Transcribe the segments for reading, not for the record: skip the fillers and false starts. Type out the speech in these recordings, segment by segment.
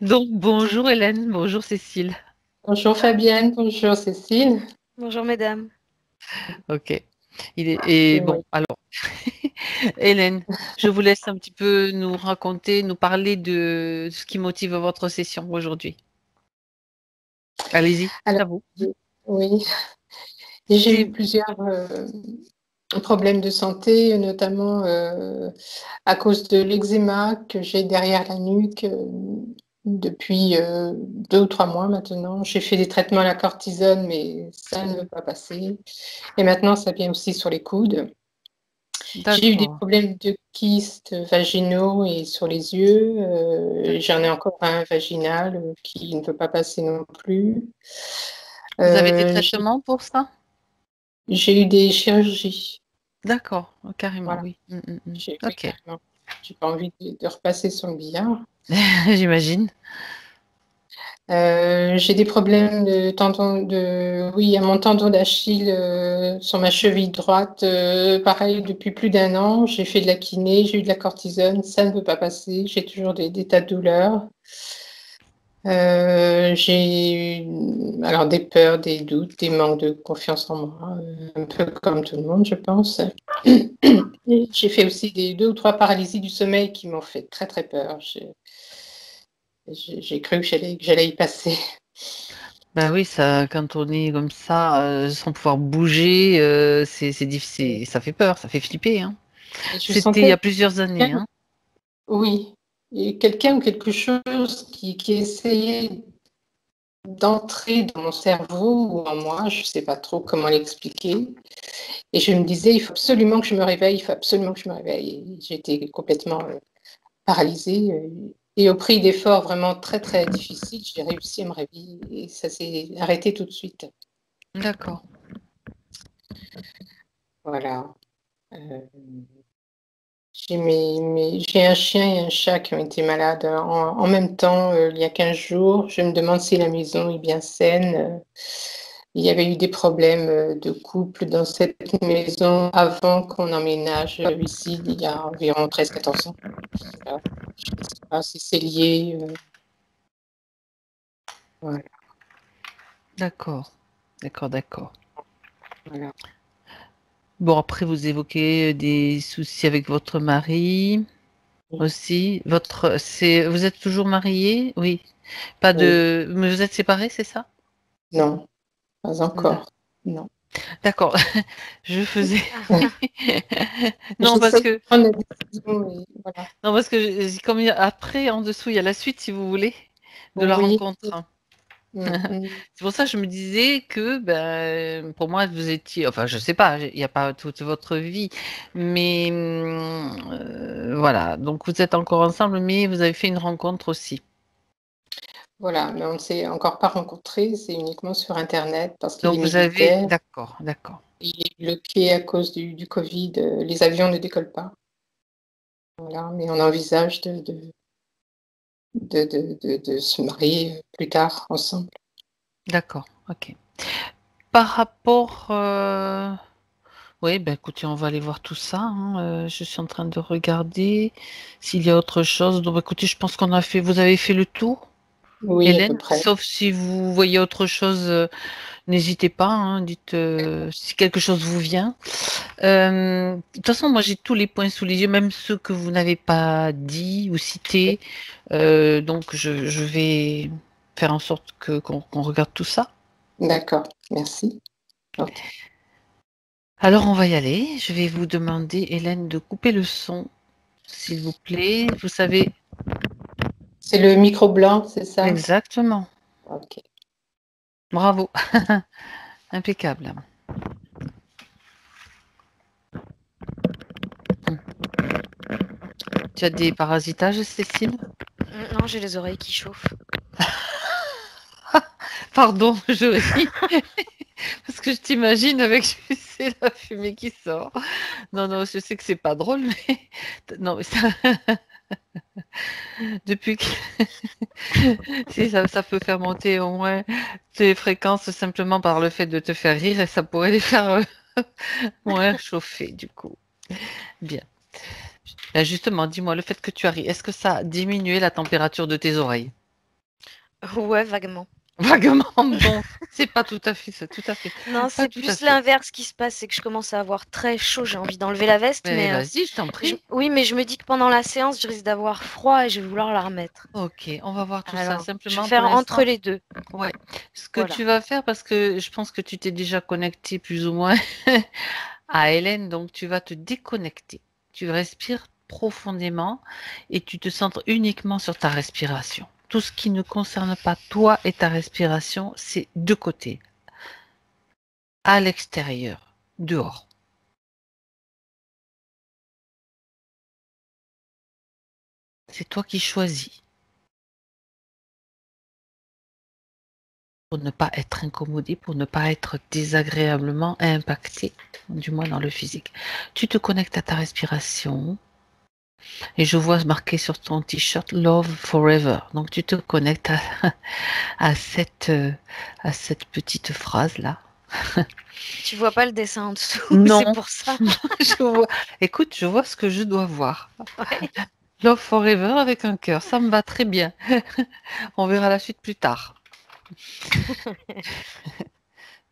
Donc, bonjour Hélène, bonjour Cécile. Bonjour Fabienne, bonjour Cécile. Bonjour mesdames. Ok. Et bon, Oui. alors, Hélène, je vous laisse un petit peu nous raconter, nous parler de ce qui motive votre session aujourd'hui. Allez-y, c'est Alors, à vous. oui, j'ai eu Si- plusieurs problèmes de santé, notamment à cause de l'eczéma que j'ai derrière la nuque depuis 2 ou 3 mois maintenant. J'ai fait des traitements à la cortisone, mais ça ne veut pas passer. Et maintenant, ça vient aussi sur les coudes. J'ai eu des D'accord. problèmes de kystes vaginaux et sur les yeux. J'en ai D'accord. encore un vaginal qui ne peut pas passer non plus. Vous avez des Euh, j'ai traitements pour ça? j'ai eu des chirurgies. D'accord, carrément, Voilà, oui. oui, Ok, carrément. J'ai pas envie de repasser sur le billard. j'imagine. J'ai des problèmes de tendon oui, à mon tendon d'Achille sur ma cheville droite. Pareil, depuis plus d'un an, j'ai fait de la kiné, j'ai eu de la cortisone, ça ne veut pas passer. J'ai toujours des tas de douleurs. J'ai eu alors des peurs, des doutes, des manques de confiance en moi, un peu comme tout le monde, je pense. Et j'ai fait aussi des 2 ou 3 paralysies du sommeil qui m'ont fait très très peur. J'ai cru que j'allais y passer. Ben oui, ça, quand on est comme ça, sans pouvoir bouger, c'est difficile, ça fait peur, ça fait flipper, hein. Et je C'était il y sentais a plusieurs années, quelqu'un, hein. oui, et quelqu'un ou quelque chose qui essayait d'entrer dans mon cerveau ou en moi, je ne sais pas trop comment l'expliquer. Et je me disais, il faut absolument que je me réveille, il faut absolument que je me réveille. Et j'étais complètement paralysée. Et au prix d'efforts vraiment très, très difficiles, j'ai réussi à me réveiller et ça s'est arrêté tout de suite. D'accord. Voilà. Euh, j'ai un chien et un chat qui ont été malades en même temps il y a 15 jours. Je me demande si la maison est bien saine. Il y avait eu des problèmes de couple dans cette maison avant qu'on emménage ici, il y a environ 13 14 ans. Voilà. Je ne sais pas si c'est lié. Voilà, D'accord, d'accord. voilà. Bon, après, vous évoquez des soucis avec votre mari aussi. Vous êtes toujours marié? Oui. Pas Oui. de, mais vous êtes séparés, c'est ça? Non, pas D'ac- encore. Non. D'accord. Je faisais. Non, parce J'essaie de que, prendre la décision, mais voilà. non, parce que après, en dessous, il y a la suite, si vous voulez, de la Oui. rencontre. Mm. C'est pour ça que je me disais que ben, pour moi, vous étiez, enfin, je sais pas, il n'y a pas toute votre vie, mais voilà, donc vous êtes encore ensemble, mais vous avez fait une rencontre aussi. Voilà, mais on ne s'est encore pas rencontrés, c'est uniquement sur Internet parce qu'il est Donc vous avez, militaire. d'accord, Il est bloqué à cause du Covid. Les avions ne décollent pas. Voilà, mais on envisage de se marier plus tard ensemble. d'accord, ok. Par rapport, oui, ben écoutez, on va aller voir tout ça, hein, je suis en train de regarder s'il y a autre chose. Donc écoutez, je pense vous avez fait le tour, Oui, à peu Hélène, près. sauf si vous voyez autre chose. N'hésitez pas, hein, dites si quelque chose vous vient. De toute façon, moi j'ai tous les points sous les yeux, même ceux que vous n'avez pas dit ou cités. Donc je vais faire en sorte qu'on regarde tout ça. D'accord, merci. Ok. Alors on va y aller. Je vais vous demander, Hélène, de couper le son, s'il vous plaît. Vous savez C'est le micro blanc, c'est ça? exactement. Ok. Bravo. Impeccable. Tu as des parasitages, Cécile? Non, j'ai les oreilles qui chauffent. Pardon, je ris. Parce que je t'imagine avec c'est la fumée qui sort. Non, non, je sais que c'est pas drôle, mais non, mais ça, depuis que si ça peut faire monter au moins tes fréquences simplement par le fait de te faire rire et ça pourrait les faire moins chauffer du coup. Bien. Justement, dis-moi, le fait que tu as ri, est-ce que ça a diminué la température de tes oreilles? Ouais, vaguement. Vaguement, bon, c'est pas tout à fait ça, tout à fait. Non, Pas c'est tout à plus fait. l'inverse qui se passe, c'est que je commence à avoir très chaud, j'ai envie d'enlever la veste, Mais mais vas-y, je t'en prie. oui, mais je me dis que pendant la séance, je risque d'avoir froid et je vais vouloir la remettre. Ok, on va voir tout ça. Alors, je vais Simplement, pour faire entre l'instant, les deux. ouais. Ce que Voilà. tu vas faire, parce que je pense que tu t'es déjà connecté plus ou moins à Hélène, donc tu vas te déconnecter. Tu respires profondément et tu te centres uniquement sur ta respiration. Tout ce qui ne concerne pas toi et ta respiration, c'est de côté, à l'extérieur, dehors. C'est toi qui choisis pour ne pas être incommodé, pour ne pas être désagréablement impacté, du moins dans le physique. Tu te connectes à ta respiration et je vois marqué sur ton t-shirt Love Forever. Donc tu te connectes à cette petite phrase-là. Tu vois pas le dessin en dessous, c'est Non, pour ça. je vois. Écoute, je vois ce que je dois voir. Ouais. Love Forever avec un cœur, ça me va très bien. On verra la suite plus tard.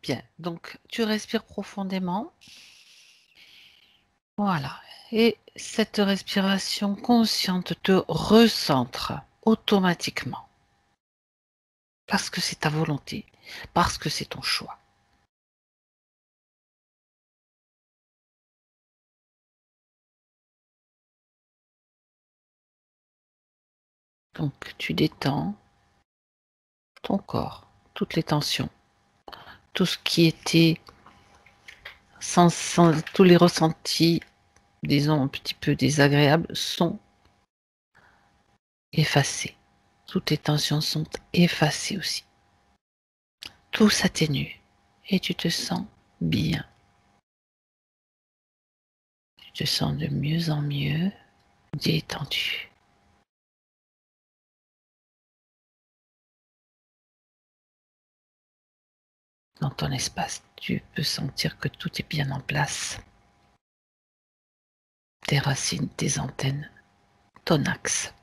Bien, donc tu respires profondément. Voilà. Et cette respiration consciente te recentre automatiquement. Parce que c'est ta volonté, parce que c'est ton choix. Donc tu détends ton corps, toutes les tensions, tout ce qui était sans tous les ressentis, disons un petit peu désagréables, sont effacés. Toutes les tensions sont effacées aussi. Tout s'atténue et tu te sens bien. Tu te sens de mieux en mieux détendu. Dans ton espace, tu peux sentir que tout est bien en place. Tes racines, tes antennes, ton axe.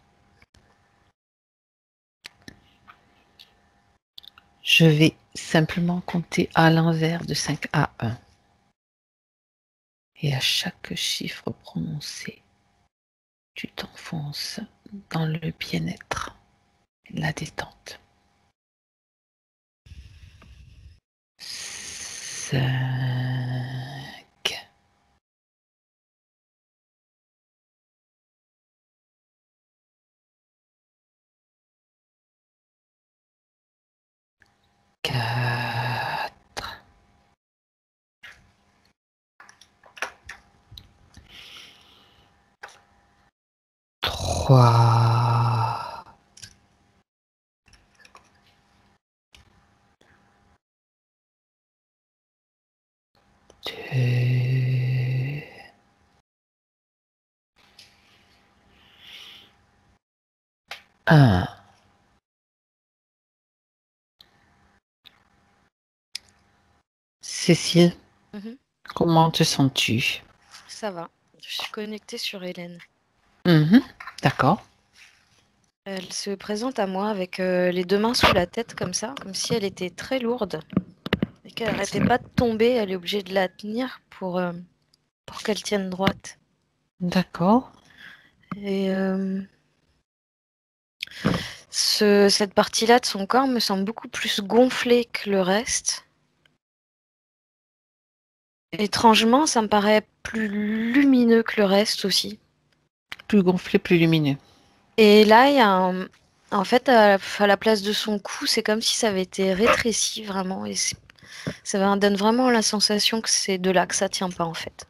Je vais simplement compter à l'envers de 5 à 1. Et à chaque chiffre prononcé, tu t'enfonces dans le bien-être, la détente. 5, 4, 3, 2, 1. Cécile, Mhm. comment te sens-tu? Ça va. Je suis connectée sur Hélène. D'accord. Elle se présente à moi avec les deux mains sous la tête comme ça, comme si elle était très lourde et qu'elle n'arrêtait pas de tomber. Elle est obligée de la tenir pour qu'elle tienne droite. D'accord. Et cette partie-là de son corps me semble beaucoup plus gonflée que le reste. Étrangement, ça me paraît plus lumineux que le reste aussi. Plus gonflé, plus lumineux. Et là, il y a en fait, à la place de son cou, c'est comme si ça avait été rétréci vraiment. Et ça donne vraiment la sensation que c'est de là que ça tient pas en fait.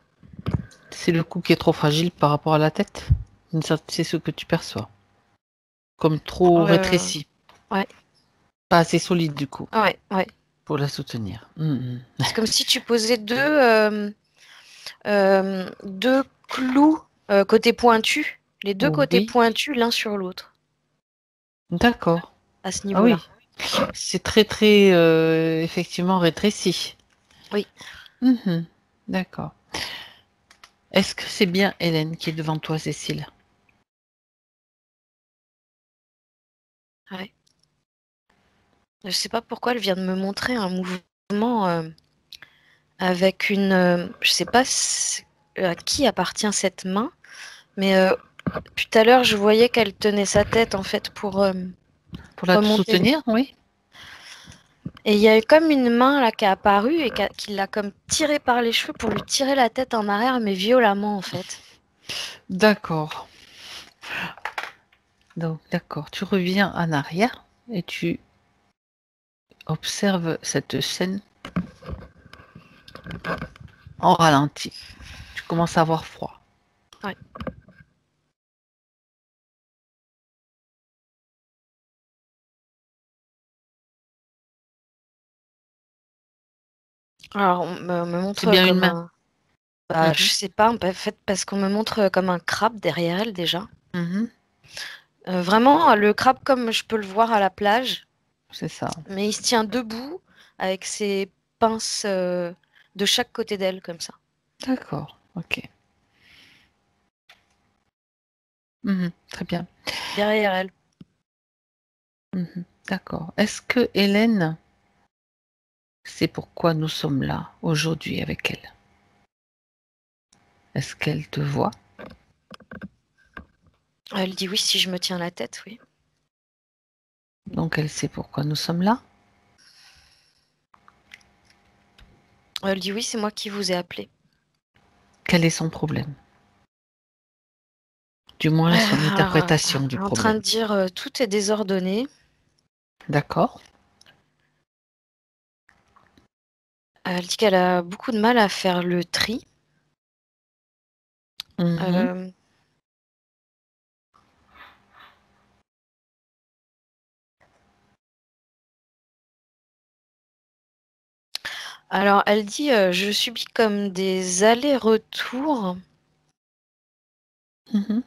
C'est le cou qui est trop fragile par rapport à la tête. C'est ce que tu perçois. Comme trop Euh, rétréci. ouais, Pas assez solide du coup ouais. pour la soutenir. C'est comme si tu posais deux clous côté pointu, les deux côtés Oui, pointus l'un sur l'autre, d'accord. à ce Ah niveau-là. oui, c'est très très effectivement rétréci. Oui. Mhm, d'accord. Est-ce que c'est bien Hélène qui est devant toi, Cécile? Ouais. Je sais pas pourquoi elle vient de me montrer un mouvement avec une. Je sais pas à qui appartient cette main, mais tout à l'heure je voyais qu'elle tenait sa tête en fait pour Pour la remonter. soutenir, oui. Et il y a comme une main là qui est apparue et qui l'a comme tiré par les cheveux pour lui tirer la tête en arrière, mais violemment en fait. D'accord. Donc, d'accord. Tu reviens en arrière et tu observes cette scène en ralenti. Tu commences à avoir froid. Ouais. Alors on me C'est montre bien une comme main. un. Bah, je sais pas, en fait, parce qu'on me montre comme un crabe derrière elle déjà. Mhm. Vraiment, le crabe comme je peux le voir à la plage, C'est ça. mais il se tient debout avec ses pinces de chaque côté d'elle, comme ça, D'accord. Ok. Mhm. Très bien. derrière elle. Mhm. D'accord. Est-ce que Hélène sait pourquoi nous sommes là aujourd'hui avec elle? Est-ce qu'elle te voit? Elle dit oui si je me tiens la tête, oui. Donc elle sait pourquoi nous sommes là? Elle dit oui, c'est moi qui vous ai appelé. Quel est son problème? Du moins son Alors, interprétation du elle est en train de problème. dire tout est désordonné. D'accord. Elle dit qu'elle a beaucoup de mal à faire le tri. Mhm. Euh, alors, elle dit je subis comme des allers-retours. Mhm.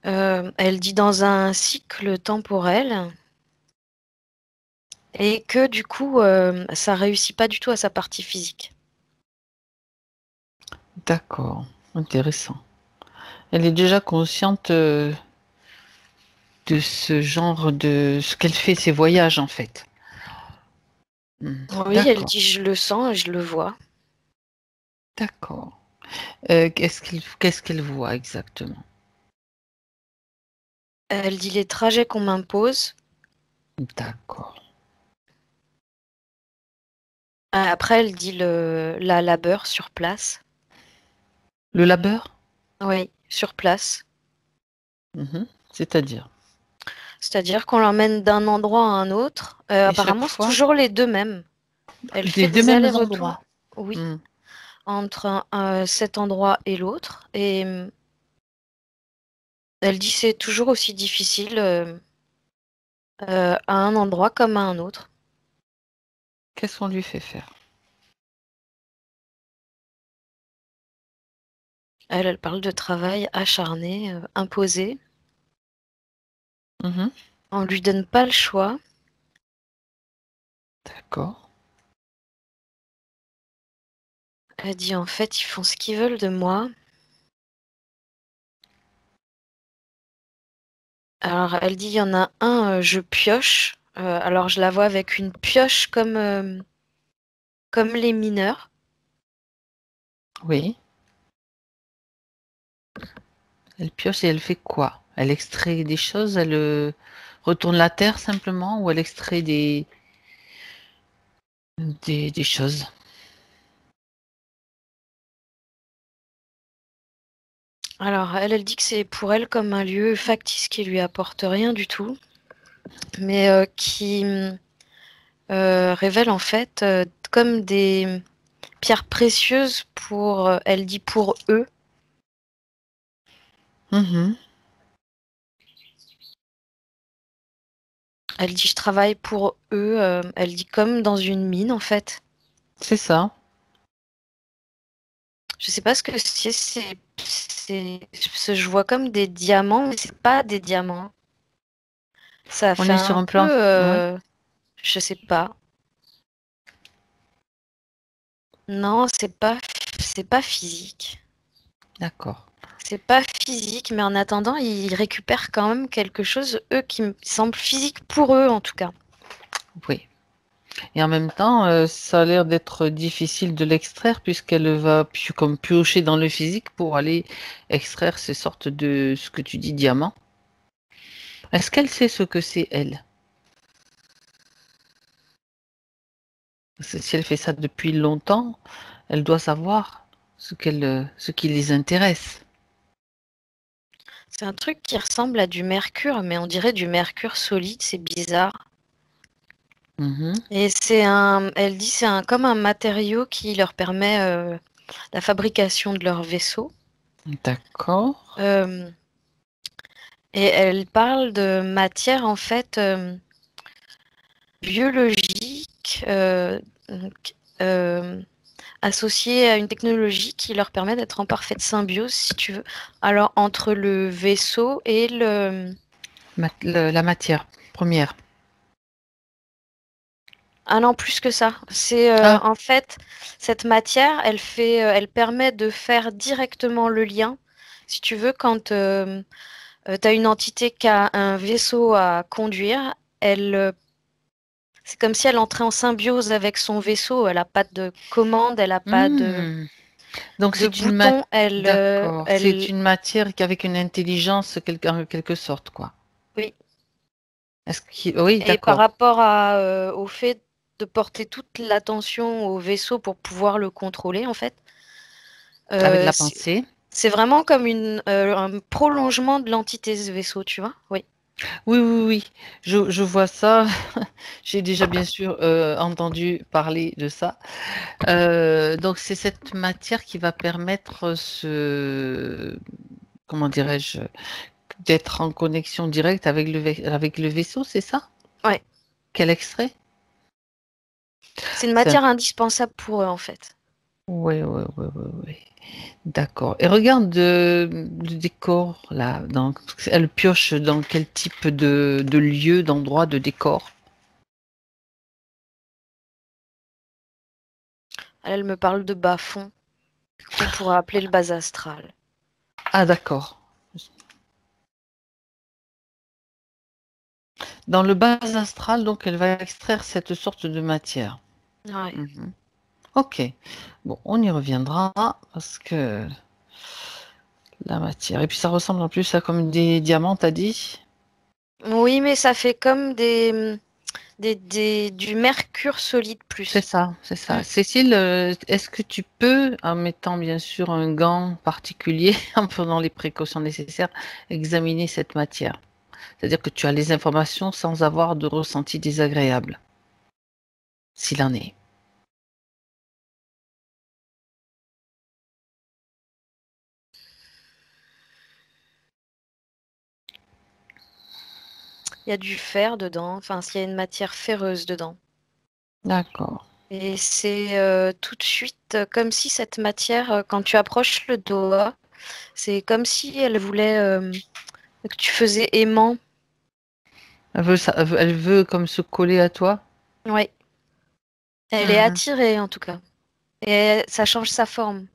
Elle dit dans un cycle temporel et que du coup, ça réussit pas du tout à sa partie physique. D'accord. Intéressant. Elle est déjà consciente de ce genre de ce qu'elle fait, ses voyages en fait. Oui, elle D'accord, dit je le sens et je le vois. d'accord. Qu'est-ce qu'elle voit exactement? Elle dit les trajets qu'on m'impose. D'accord. Après, elle dit la labeur sur place. Le labeur? Oui, sur place. Mhm. C'est-à-dire? C'est-à-dire qu'on l'emmène d'un endroit à un autre. Et chaque Apparemment, c'est fois, toujours les deux mêmes. Elle les fait deux des mêmes endroits. allers-retours, oui, Hmm. entre cet endroit et l'autre. Et elle dit c'est toujours aussi difficile à un endroit comme à un autre. Qu'est-ce qu'on lui fait faire? Elle parle de travail acharné, imposé. Mhm. On lui donne pas le choix. D'accord. Elle dit en fait ils font ce qu'ils veulent de moi. Alors elle dit il y en a un, je pioche. Alors je la vois avec une pioche comme les mineurs. Oui. Elle pioche et elle fait quoi? Elle extrait des choses, elle retourne la terre simplement ou elle extrait des choses? Alors elle dit que c'est pour elle comme un lieu factice qui lui apporte rien du tout, mais qui révèle en fait comme des pierres précieuses pour, elle dit pour eux. Mhm. Elle dit je travaille pour eux. Elle dit comme dans une mine en fait. C'est ça. Je sais pas ce que je vois comme des diamants, mais c'est pas des diamants. Ça On fait est sur un un peu, plan. Oui. je sais pas. Non, c'est pas physique. D'accord. C'est pas physique, mais en attendant, ils récupèrent quand même quelque chose, eux, qui me semble physique pour eux en tout cas. Oui. Et en même temps, ça a l'air d'être difficile de l'extraire puisqu'elle va comme piocher dans le physique pour aller extraire ces sortes de, ce que tu dis, diamants. Est-ce qu'elle sait ce que c'est, elle? Parce que si elle fait ça depuis longtemps, elle doit savoir ce qui les intéresse. C'est un truc qui ressemble à du mercure, mais on dirait du mercure solide, c'est bizarre. Mhm. Et elle dit c'est comme un matériau qui leur permet la fabrication de leur vaisseau. D'accord. Euh, et elle parle de matière en fait biologique donc, associée à une technologie qui leur permet d'être en parfaite symbiose, si tu veux. Alors entre le vaisseau et le... La matière première. Ah non, plus que ça. C'est Ah, en fait cette matière, elle permet de faire directement le lien. Si tu veux, quand tu as une entité qui a un vaisseau à conduire, c'est comme si elle entrait en symbiose avec son vaisseau. Elle n'a pas de commande, elle n'a pas hmm. Donc de c'est une matière. bouton. D'accord. C'est une matière avec une intelligence en quelque sorte, quoi. Oui. Oui, Et par d'accord. rapport au fait de porter toute l'attention au vaisseau pour pouvoir le contrôler, en fait, Avec euh, la c'est pensée. c'est vraiment comme un prolongement de l'entité ce vaisseau, tu vois? Oui. Oui, oui, oui. Je vois ça. J'ai déjà bien sûr entendu parler de ça. Donc c'est cette matière qui va permettre comment dirais-je, d'être en connexion directe avec avec le vaisseau, c'est ça? Ouais. Quel extrait? C'est une C'est matière indispensable pour eux, en fait. Oui, oui, oui, oui, oui. D'accord. Et regarde le décor là. Elle pioche dans quel type de lieu, d'endroit, de décor? Elle me parle de bas-fond, qu'on pourrait appeler le bas astral. Ah, d'accord. Dans le bas astral, donc, elle va extraire cette sorte de matière. Ouais. Mhm. Ok. Bon, on y reviendra parce que la matière. Et puis ça ressemble en plus à comme des diamants, t'as dit? Oui, mais ça fait comme du mercure solide C'est plus. ça, c'est Mm. ça. Cécile, est-ce que tu peux, en mettant bien sûr un gant particulier, en prenant les précautions nécessaires, examiner cette matière? C'est-à-dire que tu as les informations sans avoir de ressenti désagréable, s'il en est. Il y a du fer dedans, enfin, s'il y a une matière ferreuse dedans. D'accord. Et c'est tout de suite comme si cette matière, quand tu approches le doigt, c'est comme si elle voulait que tu faisais aimant. Elle veut comme se coller à toi? Oui, elle est Mhm. attirée en tout cas. Et ça change sa forme.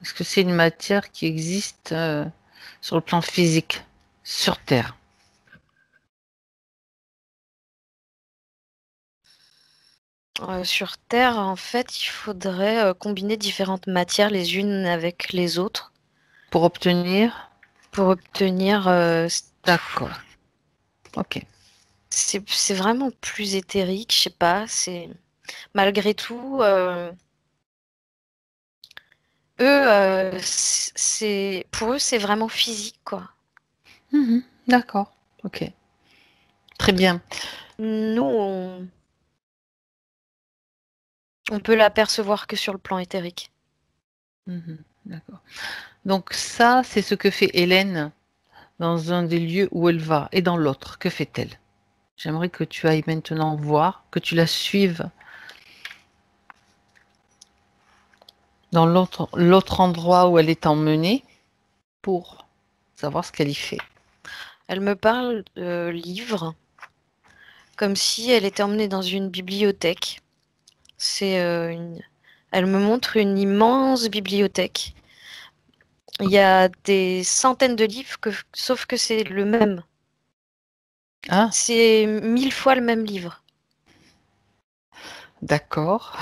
Est-ce que c'est une matière qui existe sur le plan physique, sur Terre? Sur Terre, en fait, il faudrait combiner différentes matières les unes avec les autres Pour obtenir? pour obtenir. D'accord. Ok. C'est vraiment plus éthérique, je sais pas. C'est malgré tout, eux, c'est pour eux, c'est vraiment physique, quoi. Mhm. D'accord. Ok. Très bien. Nous, on peut l'apercevoir que sur le plan éthérique. Mhm. D'accord. Donc ça, c'est ce que fait Hélène dans un des lieux où elle va. Et dans l'autre, que fait-elle? J'aimerais que tu ailles maintenant voir, que tu la suives dans l'autre endroit où elle est emmenée pour savoir ce qu'elle y fait. Elle me parle de livres, comme si elle était emmenée dans une bibliothèque. C'est Elle me montre une immense bibliothèque. Il y a des centaines de livres, sauf que c'est le même. Ah, C'est 1000 fois le même livre. D'accord.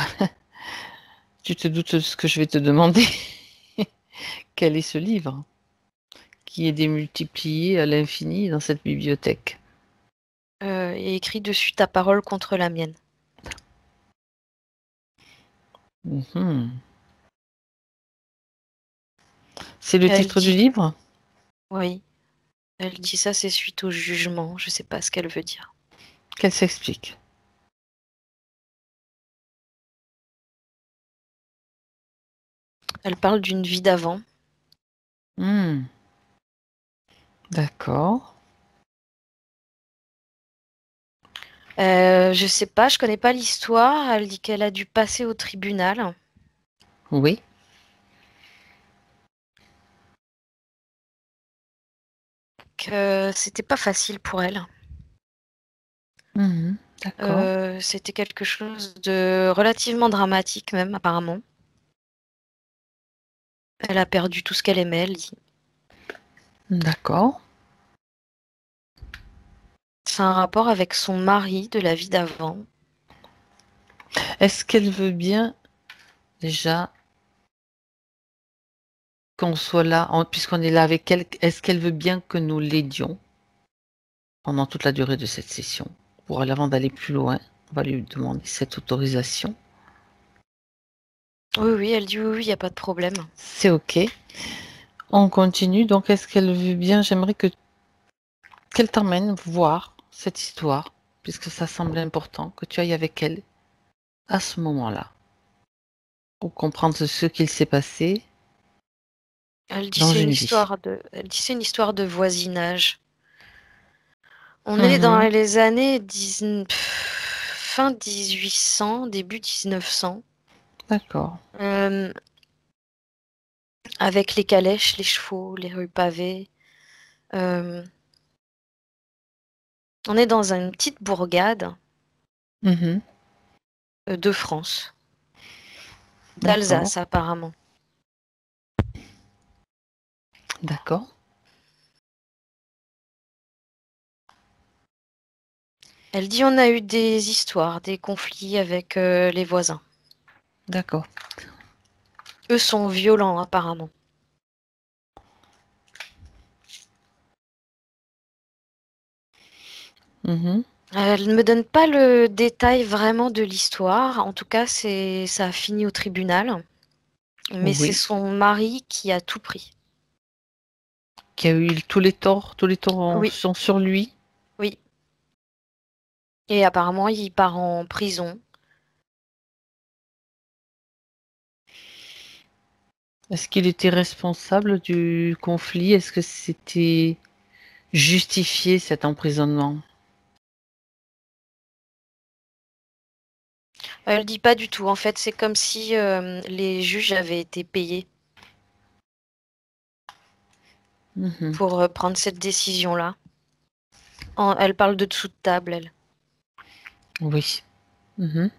Tu te doutes de ce que je vais te demander. Quel est ce livre qui est démultiplié à l'infini dans cette bibliothèque? Et écrit dessus ta parole contre la mienne. Mhm. C'est le Elle titre du dit, livre? oui, elle dit ça, c'est suite au jugement. Je sais pas ce qu'elle veut dire. Qu'elle s'explique. Elle parle d'une vie d'avant. Hmm. D'accord. Je sais pas, je connais pas l'histoire. Elle dit qu'elle a dû passer au tribunal, Oui. que c'était pas facile pour elle. Mhm. D'accord. C'était quelque chose de relativement dramatique même, apparemment. Elle a perdu tout ce qu'elle aimait, elle dit. D'accord. C'est un rapport avec son mari de la vie d'avant. Est-ce qu'elle veut bien déjà qu'on soit là, puisqu'on est là avec elle, est-ce qu'elle veut bien que nous l'aidions pendant toute la durée de cette session? Pour elle, avant d'aller plus loin, on va lui demander cette autorisation. Oui, oui, elle dit oui, oui, il n'y a pas de problème. C'est OK. On continue. Donc, est-ce qu'elle veut bien? J'aimerais qu'elle t'emmène voir cette histoire, puisque ça semble important que tu ailles avec elle à ce moment-là, pour comprendre ce qu'il s'est passé Elle dit dans c'est une une vie. histoire c'est une histoire de voisinage. On est dans Mhm. les années fin 1800, début 1900, D'accord. avec les calèches, les chevaux, les rues pavées. Euh, on est dans une petite bourgade Mhm. de France, D'accord. d'Alsace apparemment. D'accord. Elle dit on a eu des histoires, des conflits avec les voisins. D'accord. Eux sont violents apparemment. Mhm. Elle ne me donne pas le détail vraiment de l'histoire. En tout cas, ça a fini au tribunal. Mais c'est Oui. son mari qui a tout pris. Qui a eu tous les torts Oui, sont sur lui. oui. Et apparemment, il part en prison. Est-ce qu'il était responsable du conflit? Est-ce que c'était justifié cet emprisonnement? Elle dit pas du tout. En fait, c'est comme si les juges avaient été payés Mhm. pour prendre cette décision-là. Elle parle de dessous de table, elle. Oui. Mhm.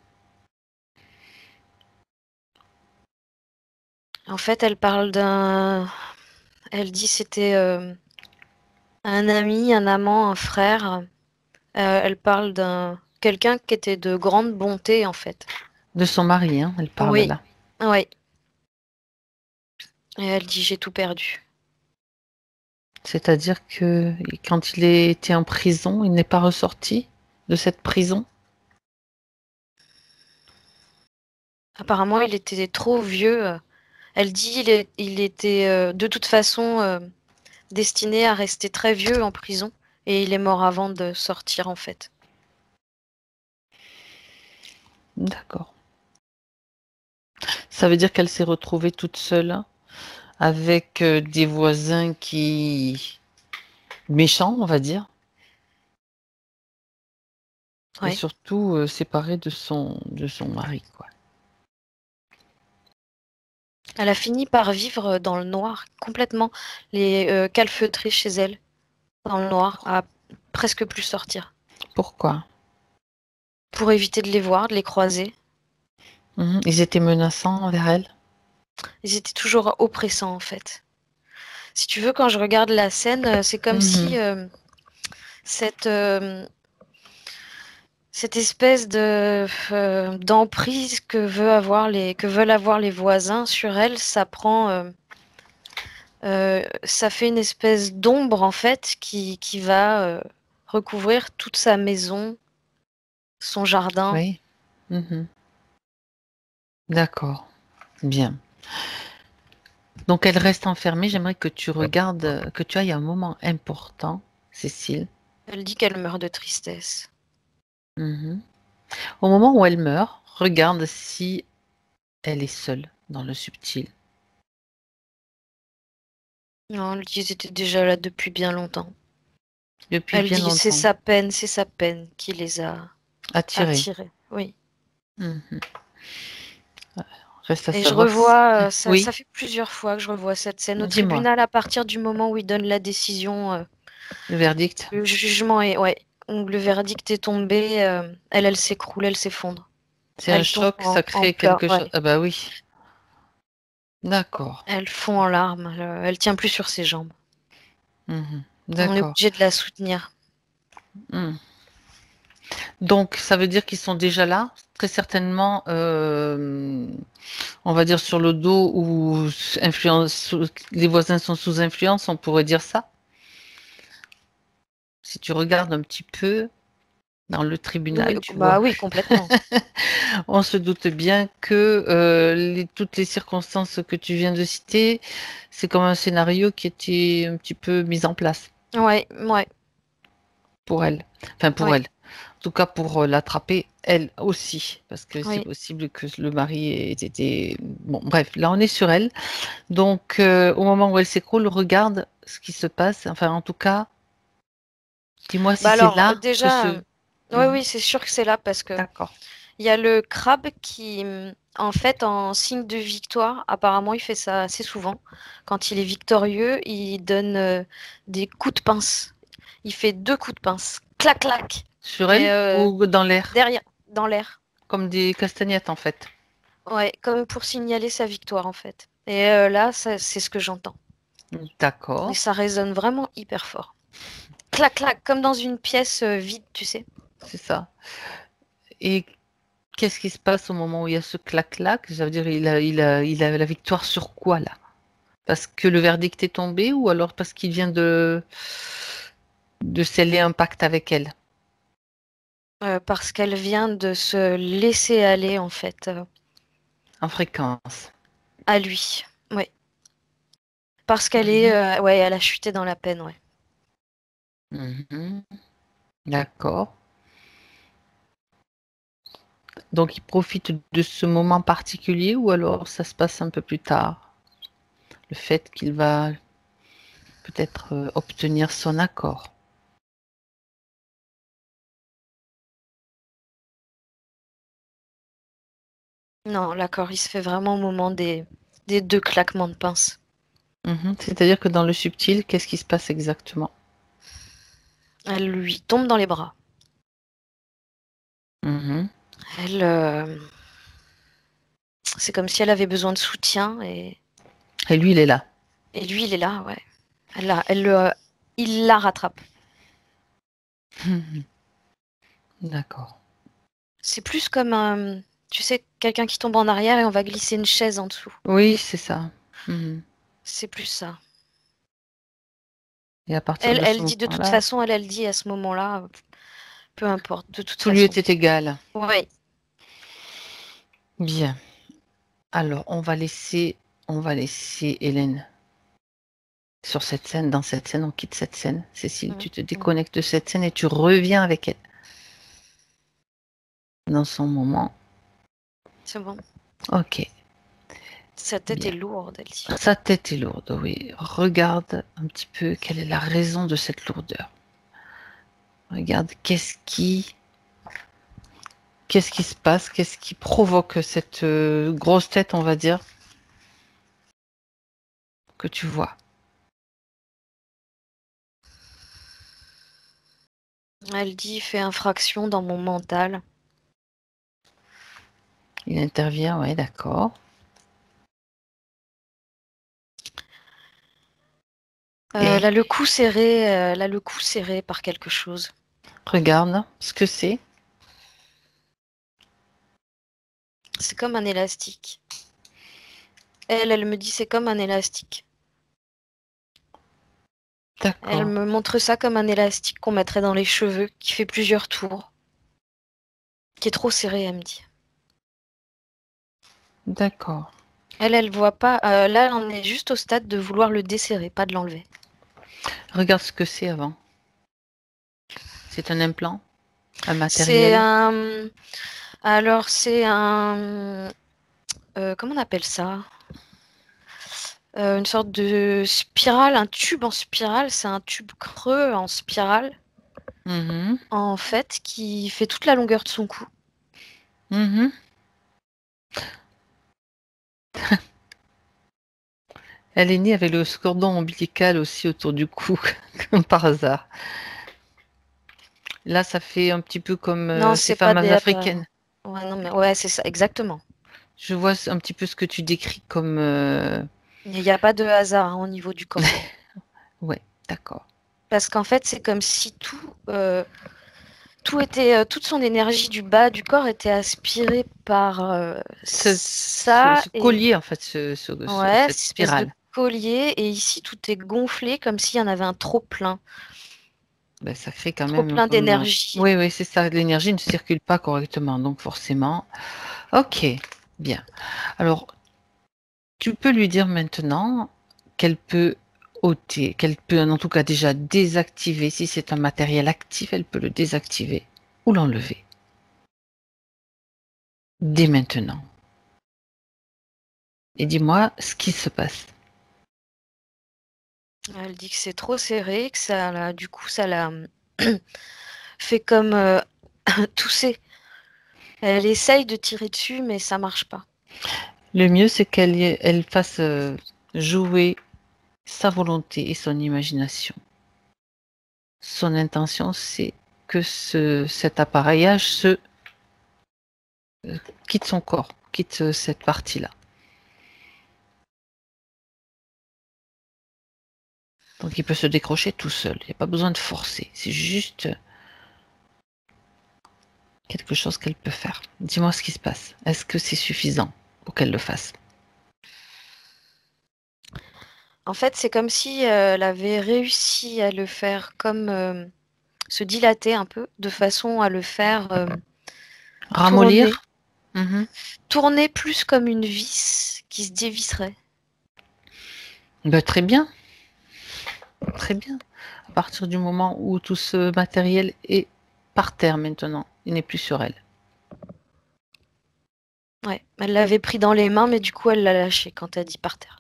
En fait, elle parle Elle dit c'était un ami, un amant, un frère. Elle parle d'un quelqu'un qui était de grande bonté, en fait. De son mari, hein, elle parle Oui, là. oui. Et elle dit j'ai tout perdu. C'est-à-dire que quand il était en prison, il n'est pas ressorti de cette prison? Apparemment, il était trop vieux. Elle dit il était de toute façon destiné à rester très vieux en prison. Et il est mort avant de sortir, en fait. D'accord. Ça veut dire qu'elle s'est retrouvée toute seule avec des voisins qui méchants, on va dire, et Ouais. surtout séparée de son mari, quoi. Elle a fini par vivre dans le noir, complètement. Les calfeutrés chez elle, dans le noir, à presque plus sortir. Pourquoi? Pour éviter de les voir, de les croiser. Mhm. Ils étaient menaçants envers elle? Ils étaient toujours oppressants, en fait. Si tu veux, quand je regarde la scène, c'est comme Mhm. si cette, euh, cette espèce de d'emprise que veulent avoir les voisins sur elle, ça fait une espèce d'ombre en fait qui va recouvrir toute sa maison, son jardin. Oui. Mhm. D'accord. Bien. Donc elle reste enfermée. J'aimerais que tu regardes, que tu ailles à un moment important, Cécile. Elle dit qu'elle meurt de tristesse. Mhm. Au moment où elle meurt, regarde si elle est seule dans le subtil. Non, elle dit qu'ils étaient déjà là depuis bien longtemps. Depuis Elle bien dit longtemps. c'est sa peine qui les a Attirée. attirés. Oui. Mhm. Reste à Et je savoir si... revois, ça Oui, fait plusieurs fois que je revois cette scène au dis-moi. tribunal à partir du moment où il donne la décision, Le verdict. le jugement est, ouais, où le verdict est tombé, elle s'écroule, elle s'effondre. C'est un Elle tombe choc, ça en crée pleurs, quelque chose. ouais. Ah bah oui. D'accord. Elle fond en larmes, elle tient plus sur ses jambes. Mhm. On est D'accord. obligé de la soutenir. Mhm. Donc, ça veut dire qu'ils sont déjà là, très certainement, on va dire sur le dos ou les voisins sont sous influence, on pourrait dire ça. Si tu regardes un petit peu dans le Oui, tribunal, tu bah vois, oui, complètement. on se doute bien que toutes les circonstances que tu viens de citer, c'est comme un scénario qui était un petit peu mis en place Ouais, ouais, pour elle. Enfin, pour ouais, elle. En tout cas, pour l'attraper, elle aussi. Parce que c'est oui. possible que le mari ait été... Bon, bref, là, on est sur elle. Donc, au moment où elle s'écroule, regarde ce qui se passe. Enfin, en tout cas, dis-moi si Bah c'est alors, là que déjà, ce... oui, Mhm. oui, c'est sûr que c'est là parce que D'accord. il y a le crabe qui, en fait, en signe de victoire, apparemment, il fait ça assez souvent. Quand il est victorieux, il donne des coups de pince. Il fait 2 coups de pince. Clac, clac. Sur Et elle ou dans l'air? derrière, dans l'air. Comme des castagnettes, en fait. Ouais, comme pour signaler sa victoire, en fait. Et là, c'est ce que j'entends. Et D'accord. ça résonne vraiment hyper fort. Clac, clac, comme dans une pièce vide, tu sais. C'est ça. Et qu'est-ce qui se passe au moment où il y a ce clac-clac? Ça veut dire il a la victoire sur quoi là? Parce que le verdict est tombé ou alors parce qu'il vient de sceller un pacte avec elle Parce qu'elle vient de se laisser aller, en fait, en fréquence. à lui. Ouais. Parce qu'elle est, Mhm. ouais, elle a chuté dans la peine, ouais. Mhm. D'accord. Donc il profite de ce moment particulier ou alors ça se passe un peu plus tard? Le fait qu'il va peut-être obtenir son accord. Non, l'accord, il se fait vraiment au moment des 2 claquements de pince. Mhm. C'est-à-dire que dans le subtil, qu'est-ce qui se passe exactement? Elle lui tombe dans les bras. Mhm. Elle, c'est comme si elle avait besoin de soutien Et lui, il est là. et lui, il est là, ouais. Il la rattrape. Mhm. D'accord. C'est plus comme un, tu sais, quelqu'un qui tombe en arrière et on va glisser une chaise en dessous. Oui, c'est ça. Mhm. C'est plus ça. Et à partir Elle, de ce elle dit de toute moment-là, façon, elle dit à ce moment-là, peu importe, de toute tout lui façon. était égal. Ouais. Bien. Alors, on va laisser Hélène sur cette scène. Dans cette scène, on quitte cette scène. Cécile, Mm, tu te mm. déconnectes de cette scène et tu reviens avec elle dans son moment. C'est bon. Ok, Sa tête est bien. lourde, elle dit. Sa tête est lourde, oui. Regarde un petit peu quelle est la raison de cette lourdeur. Regarde qu'est-ce qui se passe, qu'est-ce qui provoque cette grosse tête, on va dire, que tu vois. Elle dit, fait infraction dans mon mental. Il intervient, ouais, d'accord. Elle Et a le cou serré, elle a le cou serré par quelque chose. regarde ce que c'est. C'est comme un élastique. Elle me dit c'est comme un élastique. Elle D'accord, me montre ça comme un élastique qu'on mettrait dans les cheveux, qui fait plusieurs tours, qui est trop serré, elle me dit. d'accord. Elle voit pas. Là, on est juste au stade de vouloir le desserrer, pas de l'enlever. Regarde ce que c'est avant. C'est un implant? Un C'est matériel? un. Alors, c'est un. Comment on appelle ça? Une sorte de spirale, un tube en spirale. C'est un tube creux en spirale, Mhm, en fait, qui fait toute la longueur de son cou. mhm. Elle est née avec le cordon ombilical aussi autour du cou, comme par hasard. Là, ça fait un petit peu comme Non, ces c'est pas femmes des. africaines. Ouais, non, mais ouais, c'est ça, exactement. Je vois un petit peu ce que tu décris comme... Il n'y a pas de hasard hein, au niveau du cordon. Ouais, d'accord. Parce qu'en fait, c'est comme si tout était, toute son énergie du bas du corps était aspirée par ça Ce et collier, en fait, ouais, cette cette espèce de spirale. collier. Et ici, tout est gonflé comme s'il y en avait un Ben, ça fait quand trop même plein comme... d'énergie. Oui, oui, c'est ça. L'énergie ne circule pas correctement, donc forcément. Ok, bien. Alors, tu peux lui dire maintenant qu'elle peut ôter, qu'elle peut en tout cas déjà désactiver. Si c'est un matériel actif, elle peut le désactiver ou l'enlever dès maintenant. Et dis-moi ce qui se passe. Elle dit que c'est trop serré, que du coup, ça l'a fait comme tousser. Elle essaye de tirer dessus, mais ça marche pas. Le mieux, c'est elle fasse jouer sa volonté et son imagination. Son intention, c'est que cet appareillage quitte son corps, quitte cette partie-là. Donc il peut se décrocher tout seul. Il n'y a pas besoin de forcer. C'est juste quelque chose qu'elle peut faire. Dis-moi ce qui se passe. Est-ce que c'est suffisant pour qu'elle le fasse? En fait, c'est comme si elle avait réussi à le faire comme se dilater un peu, de façon à le faire tourner. Ramollir? Mhm. Tourner plus comme une vis qui se dévisserait. Ben, très bien, très bien. À partir du moment où tout ce matériel est par terre maintenant, il n'est plus sur elle. Ouais, elle l'avait pris dans les mains, mais du coup, elle l'a lâché quand elle dit par terre.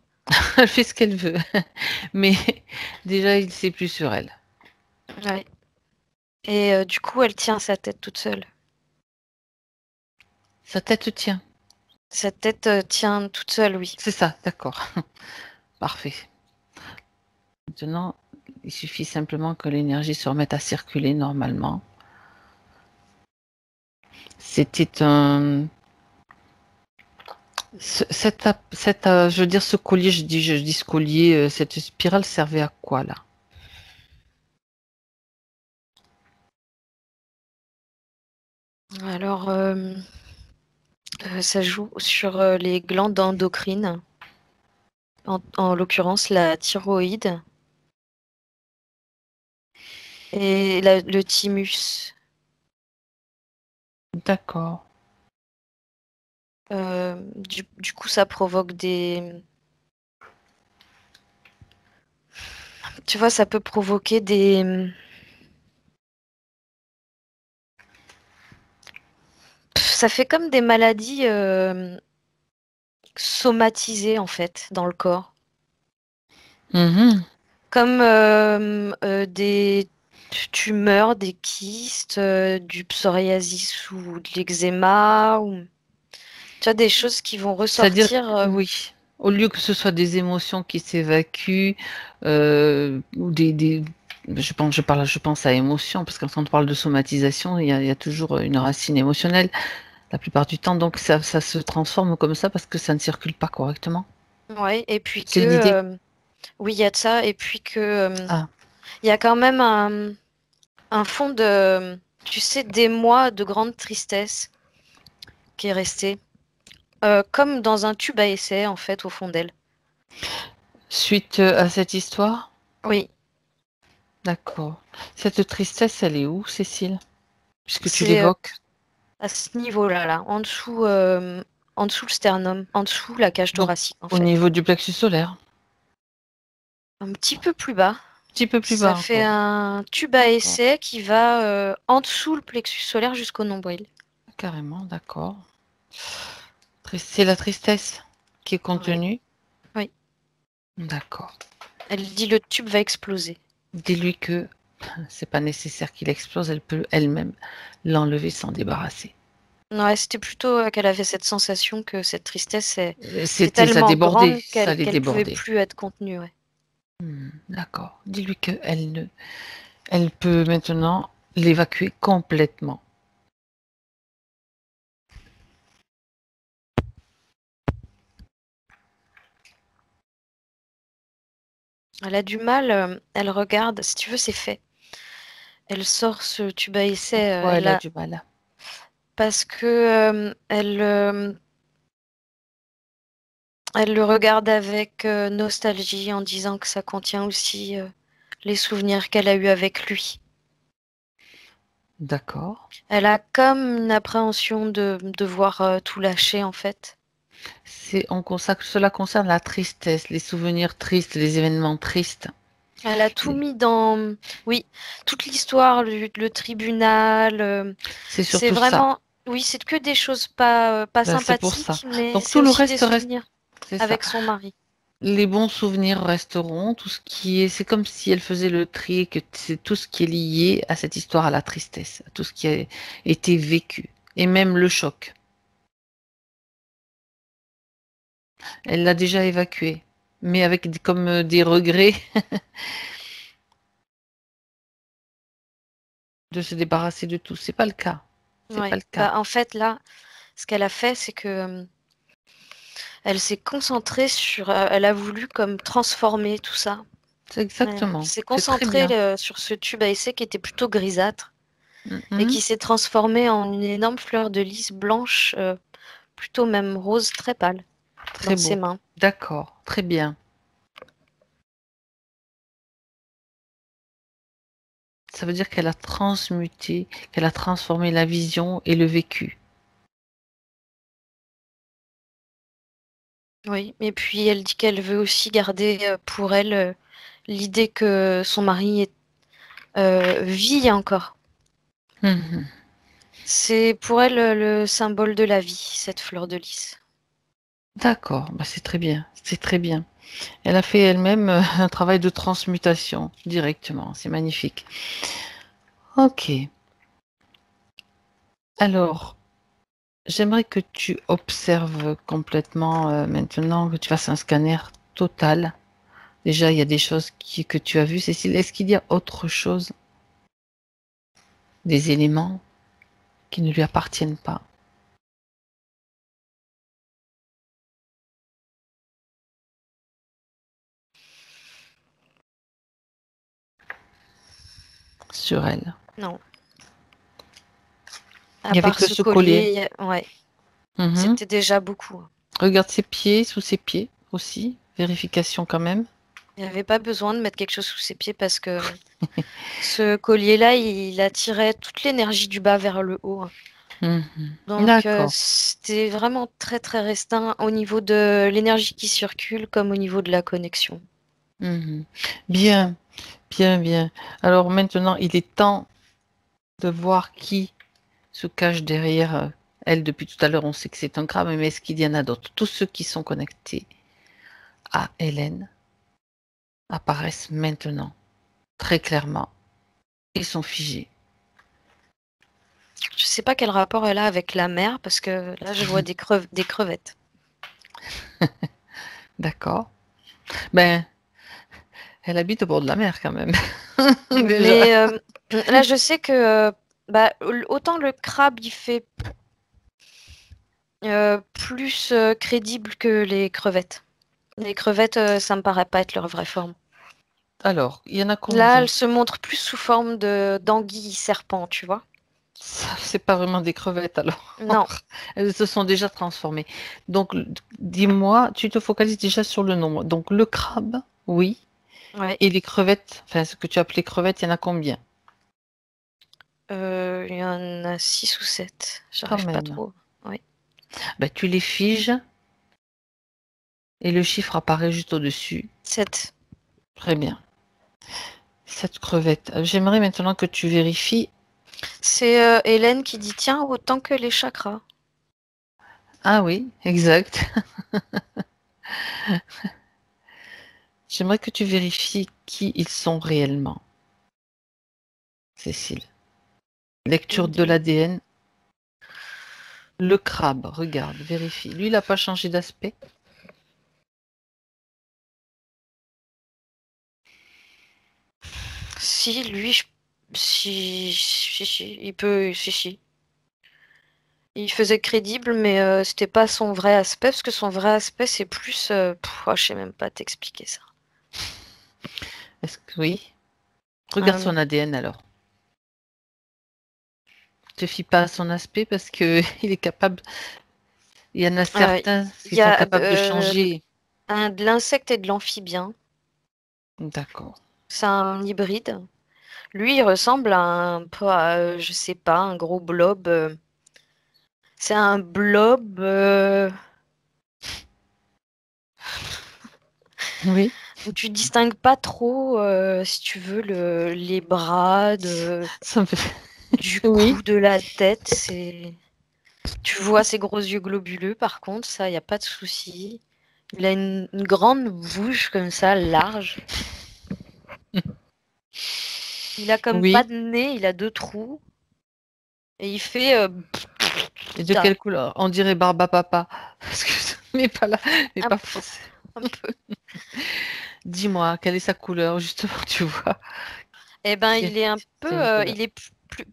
Elle fait ce qu'elle veut. Mais déjà, il ne sait plus sur elle. Ouais. Et du coup, elle tient sa tête toute seule. Sa tête tient. Sa tête tient toute seule, oui. C'est ça, d'accord. Parfait. Maintenant, il suffit simplement que l'énergie se remette à circuler normalement. C'était un... je veux dire, ce collier, je dis ce collier, cette spirale servait à quoi là? Alors, ça joue sur les glandes endocrines, en l'occurrence la thyroïde et le thymus. D'accord. Du coup, ça provoque des... Tu vois, ça peut provoquer des... Ça fait comme des maladies somatisées, en fait, dans le corps. Mhm. Comme des tumeurs, des kystes, du psoriasis ou de l'eczéma, ou... Tu vois, des choses qui vont C'est-à-dire, ressortir. oui, au lieu que ce soit des émotions qui s'évacuent, ou je pense à émotion, parce que quand on parle de somatisation, il y a toujours une racine émotionnelle, la plupart du temps, donc ça se transforme comme ça parce que ça ne circule pas correctement. Ouais, et puis que... C'est l'idée. oui, il y a de ça, et puis que... Ah, il y a quand même un fond de... Tu sais, des mois de grande tristesse qui est resté. comme dans un tube à essai, en fait, au fond d'elle. Suite à cette histoire? Oui, D'accord. Cette tristesse, elle est où, Cécile? Puisque tu c'est l'évoques. à ce niveau-là, là, en dessous le sternum, en dessous la cage Donc, thoracique, en au fait. niveau du plexus solaire. Un petit peu plus bas. Un petit peu plus Ça bas fait encore. un tube à D'accord. essai qui va en dessous le plexus solaire jusqu'au nombril. Carrément, d'accord. C'est la tristesse qui est Oui, contenue. oui. D'accord. Elle dit le tube va exploser. Dis-lui que c'est pas nécessaire qu'il explose, elle peut elle-même l'enlever, s'en débarrasser. Ouais, c'était plutôt qu'elle avait cette sensation que cette tristesse était Ça tellement débordait, grande ça allait qu'elle pouvait déborder. plus être contenue. Ouais. D'accord. Dis-lui elle peut maintenant l'évacuer complètement. Elle a du mal, elle regarde, si tu veux, c'est fait. Elle sort ce tube à essai, Pourquoi elle a du mal? parce que elle le regarde avec nostalgie en disant que ça contient aussi les souvenirs qu'elle a eus avec lui. D'accord. Elle a comme une appréhension de devoir tout lâcher en fait. Cela concerne la tristesse, les souvenirs tristes, les événements tristes. Elle a tout mis dans, oui, toute l'histoire, le tribunal. C'est C'est surtout ça. vraiment, oui, c'est que des choses pas Ben, c'est pour ça. sympathiques, mais Donc c'est tout le aussi des reste reste, souvenirs c'est ça. avec son mari. Les bons souvenirs resteront, c'est comme si elle faisait le tri, et que c'est tout ce qui est lié à cette histoire, à la tristesse, à tout ce qui a été vécu, et même le choc. Elle l'a déjà évacué, mais avec comme des regrets de se débarrasser de tout. C'est pas le cas. C'est pas Ouais. le cas. Bah, en fait, là, ce qu'elle a fait, c'est que elle s'est concentrée sur, elle a voulu comme transformer tout ça. C'est Elle exactement. s'est C'est très concentrée bien. sur ce tube à essai qui était plutôt grisâtre et Mhm. qui s'est transformé en une énorme fleur de lys blanche, plutôt même rose, très pâle, dans Très ses beau. mains. D'accord. Très bien. Ça veut dire qu'elle a transmuté, qu'elle a transformé la vision et le vécu. Oui, et puis elle dit qu'elle veut aussi garder pour elle l'idée que son mari vit encore. Mhm. C'est pour elle le symbole de la vie, cette fleur de lys. D'accord. Bah, c'est très bien. C'est très bien. Elle a fait elle-même un travail de transmutation directement. C'est magnifique. Ok. Alors, j'aimerais que tu observes complètement maintenant, que tu fasses un scanner total. Déjà, il y a des choses que tu as vues, Cécile. Est-ce qu'il y a autre chose, des éléments qui ne lui appartiennent pas sur elle? Non, Il à n'y avait part que ce ce collier. collier, ouais, Mhm. c'était déjà beaucoup. Regarde ses pieds, sous ses pieds aussi. Vérification quand même. Il n'y avait pas besoin de mettre quelque chose sous ses pieds parce que ce collier-là, il attirait toute l'énergie du bas vers le haut. Mhm. Donc, D'accord. c'était vraiment très très restreint au niveau de l'énergie qui circule comme au niveau de la connexion. Mhm. Bien, bien, bien. Alors maintenant, il est temps de voir qui se cache derrière elle. Depuis tout à l'heure, on sait que c'est un crabe, mais est-ce qu'il y en a d'autres? Tous ceux qui sont connectés à Hélène apparaissent maintenant, très clairement, et sont figés. Je sais pas quel rapport elle a avec la mer parce que là, je vois des crevettes. D'accord? Ben, elle habite au bord de la mer quand même. Déjà. Mais là, je sais que bah, autant le crabe, il fait plus crédible que les crevettes. Les crevettes, ça me paraît pas être leur vraie forme. Alors, il y en a Là, combien? elles se montrent plus sous forme de d'anguille serpent, tu vois. Ça, c'est pas vraiment des crevettes alors. Non. Elles se sont déjà transformées. Donc, dis-moi, tu te focalises déjà sur le nombre. Donc, le crabe, oui. Ouais. Et les crevettes, enfin, ce que tu appelais crevettes, il y en a combien? Il y en a 6 ou 7. J'arrive pas même. trop. Ben, tu les figes et le chiffre apparaît juste au-dessus. 7. Très bien. 7 crevettes. J'aimerais maintenant que tu vérifies. C'est Hélène qui dit tiens, autant que les chakras. Ah oui, exact. J'aimerais que tu vérifies qui ils sont réellement. Cécile. Lecture de l'ADN. Le crabe, regarde, vérifie. Lui, il n'a pas changé d'aspect. Si, lui, si, il peut, si. Il faisait crédible, mais c'était pas son vrai aspect, parce que son vrai aspect, c'est plus... je sais même pas t'expliquer ça. Est-ce que oui? Regarde Ah, son ADN alors. Ne te fie pas à son aspect parce que il est capable. Il y en a certains il qui y sont a capables de changer. de l'insecte et de l'amphibien. D'accord. C'est un hybride. Lui, il ressemble à un peu à, je sais pas, un gros blob. C'est un blob. Oui. Où tu distingues pas trop, si tu veux, les bras Ça me fait... du Oui. cou, de la tête. Tu vois ses gros yeux globuleux, par contre, ça, il n'y a pas de souci. Il a une grande bouche comme ça, large. Il a comme pas Oui. de nez, il a 2 trous. Et il fait... Et de quelle couleur? On dirait Barba Papa. Parce que mais pas là, mais un pas peu, forcément. un peu. Dis-moi, quelle est sa couleur, justement, tu vois. Eh ben, C'est il est un peu... c'est une couleur. il est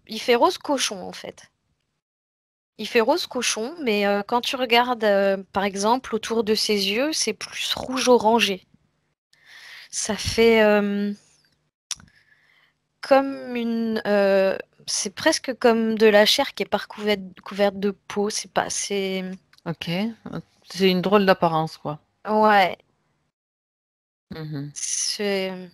il fait rose cochon, en fait. Il fait rose cochon, mais quand tu regardes, par exemple, autour de ses yeux, c'est plus rouge orangé. Ça fait comme une... c'est presque comme de la chair qui est couverte de peau. C'est pas... C'est... Ok. C'est une drôle d'apparence, quoi. Ouais, Mhm. c'est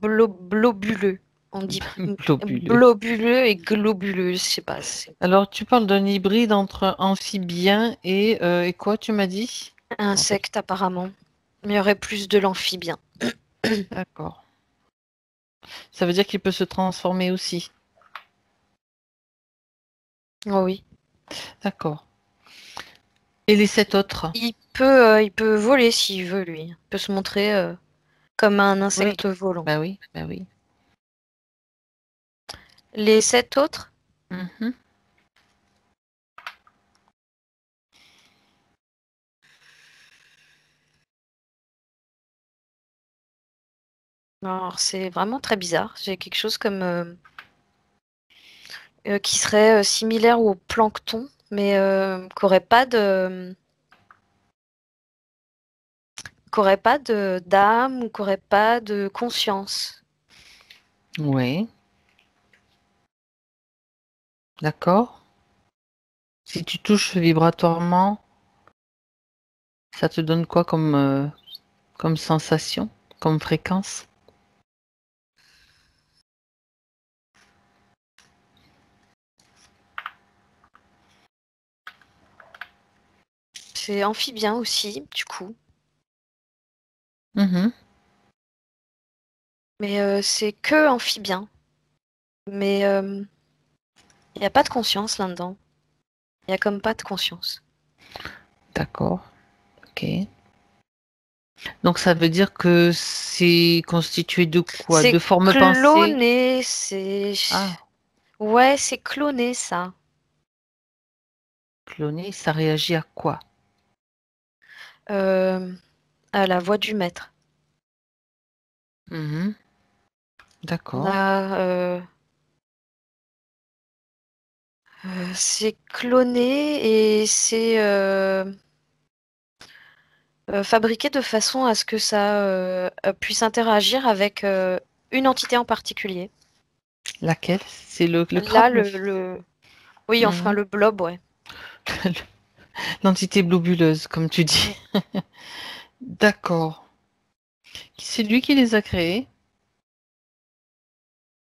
globuleux. On dit Globuleux. globuleux et globuleux, je sais pas. C'est Alors, tu parles d'un hybride entre amphibien et quoi, tu m'as dit? Je me rappelle. insecte apparemment. Mais il y aurait plus de l'amphibien. D'accord. Ça veut dire qu'il peut se transformer aussi. Oh oui. D'accord. Et les 7 autres? Il peut voler s'il veut, lui. Il peut se montrer comme un Oui. insecte volant. Bah oui, bah oui. Les 7 autres, Mhm. alors c'est vraiment très bizarre. J'ai quelque chose comme qui serait similaire au plancton, mais qu'aurait pas de d'âme ou qu'aurait pas de conscience. Oui. D'accord. Si tu touches vibratoirement, ça te donne quoi comme sensation, comme fréquence? C'est amphibien aussi, du coup. Mhm. Mais c'est que amphibien. Mais il n'y a pas de conscience là-dedans. Il y a comme pas de conscience. D'accord. Ok. Donc ça veut dire que c'est constitué de quoi? De C'est formes pensées? cloné, c'est... Ah, Ouais, c'est cloné ça. cloné, ça réagit à quoi? Euh, à la voix du maître. Mhm. On D'accord. a, c'est cloné et c'est fabriqué de façon à ce que ça puisse interagir avec une entité en particulier. Laquelle? C'est le Là, crabe? le Oui, enfin le blob, ouais. L'entité globuleuse, comme tu dis. D'accord. C'est lui qui les a créés.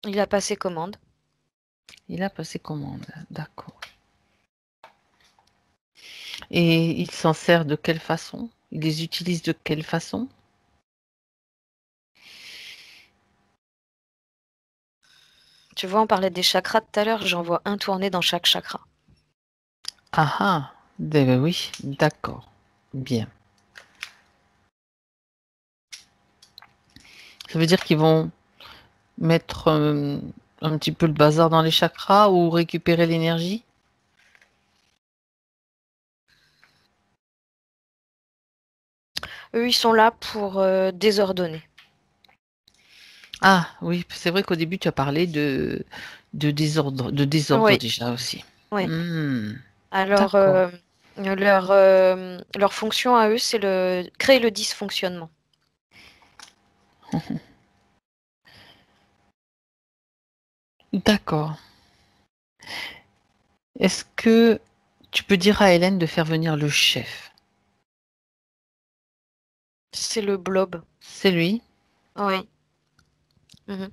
Il a passé commande. Il a passé commande. D'accord. Et il s'en sert de quelle façon? Il les utilise de quelle façon? Tu vois, on parlait des chakras tout à l'heure, j'en vois un tourné dans chaque chakra. Ah ah, oui, d'accord. Bien. Ça veut dire qu'ils vont mettre un petit peu le bazar dans les chakras ou récupérer l'énergie? Eux, ils sont là pour désordonner. Ah oui, c'est vrai qu'au début tu as parlé de désordre Oui, déjà aussi. oui. Hmm, Alors, d'accord. leur fonction à eux, c'est créer le dysfonctionnement. D'accord. Est-ce que tu peux dire à Hélène de faire venir le chef? C'est le blob. C'est lui? Oui. Mhm.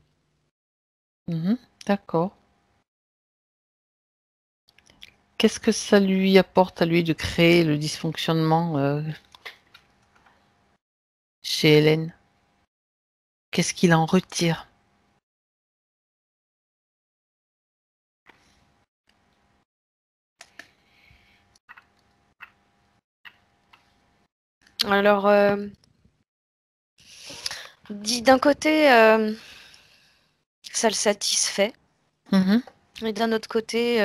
Mhm, d'accord. Qu'est-ce que ça lui apporte à lui de créer le dysfonctionnement chez Hélène? Qu'est-ce qu'il en retire? Alors, dit d'un côté, ça le satisfait, Mhm, et d'un autre côté,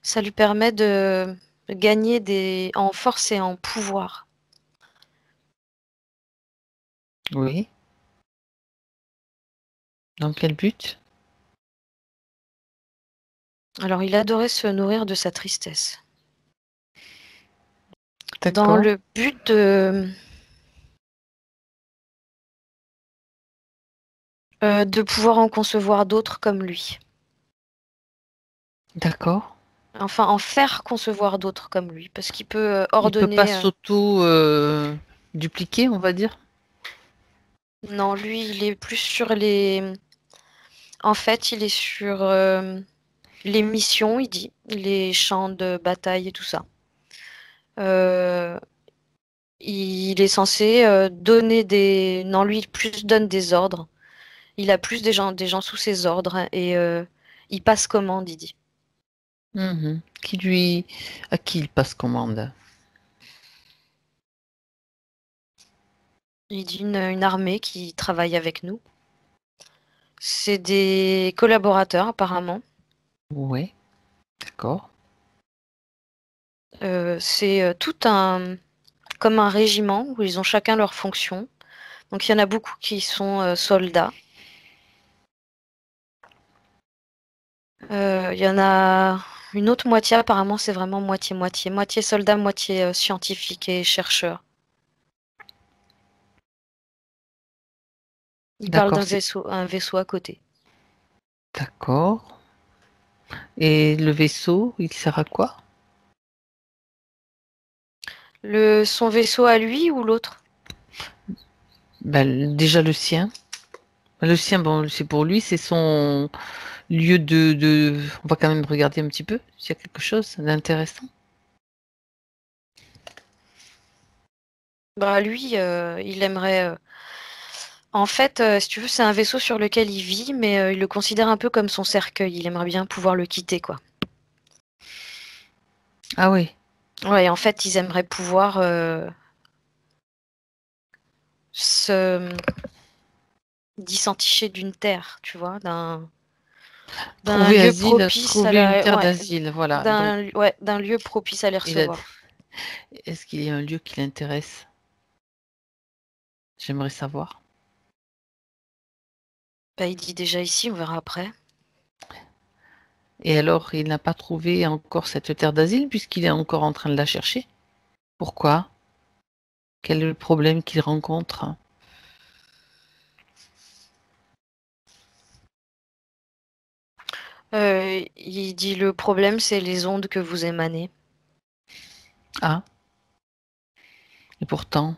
ça lui permet de gagner en force et en pouvoir. oui. Dans quel but? Alors, il adorait se nourrir de sa tristesse. Dans D'accord. le but de pouvoir en concevoir d'autres comme lui. D'accord. Enfin, en faire concevoir d'autres comme lui, parce qu'il peut Il peut pas ordonner. s'auto dupliquer, on va dire. Non, lui, il est plus sur les. En fait, il est sur les missions, il dit, les champs de bataille et tout ça. Euh, il est censé donner des. Non, lui, il plus donne des ordres. Il a plus des gens sous ses ordres et il passe commande, il dit. Mhm. À qui il passe commande? Il dit une armée qui travaille avec nous. C'est des collaborateurs apparemment. Oui, d'accord. C'est tout un comme un régiment où ils ont chacun leur fonction. Donc il y en a beaucoup qui sont soldats. Il y en a une autre moitié apparemment c'est vraiment moitié-moitié. Moitié soldat, moitié scientifique et chercheur. Ils parlent D'accord, d'un c'est vaisseau, un vaisseau à côté. d'accord. Et le vaisseau, il sert à quoi? Son vaisseau à lui ou l'autre? Ben, déjà le sien. Le sien, bon, c'est pour lui, c'est son lieu On va quand même regarder un petit peu s'il y a quelque chose d'intéressant. Bah lui, il aimerait. En fait, si tu veux, c'est un vaisseau sur lequel il vit, mais il le considère un peu comme son cercueil. Il aimerait bien pouvoir le quitter, quoi. Ah oui, Ouais, en fait, ils aimeraient pouvoir se disenticher d'une terre, tu vois, d'un trouver lieu asile, propice à trouver une la, terre ouais, d'asile, voilà. Donc, d'un lieu propice à les il a... recevoir. est-ce qu'il y a un lieu qui l'intéresse? J'aimerais savoir. Bah, il dit déjà ici, on verra après. Et alors, il n'a pas trouvé encore cette terre d'asile puisqu'il est encore en train de la chercher. Pourquoi? Quel est le problème qu'il rencontre? Il dit le problème, c'est les ondes que vous émanez. Ah, et pourtant,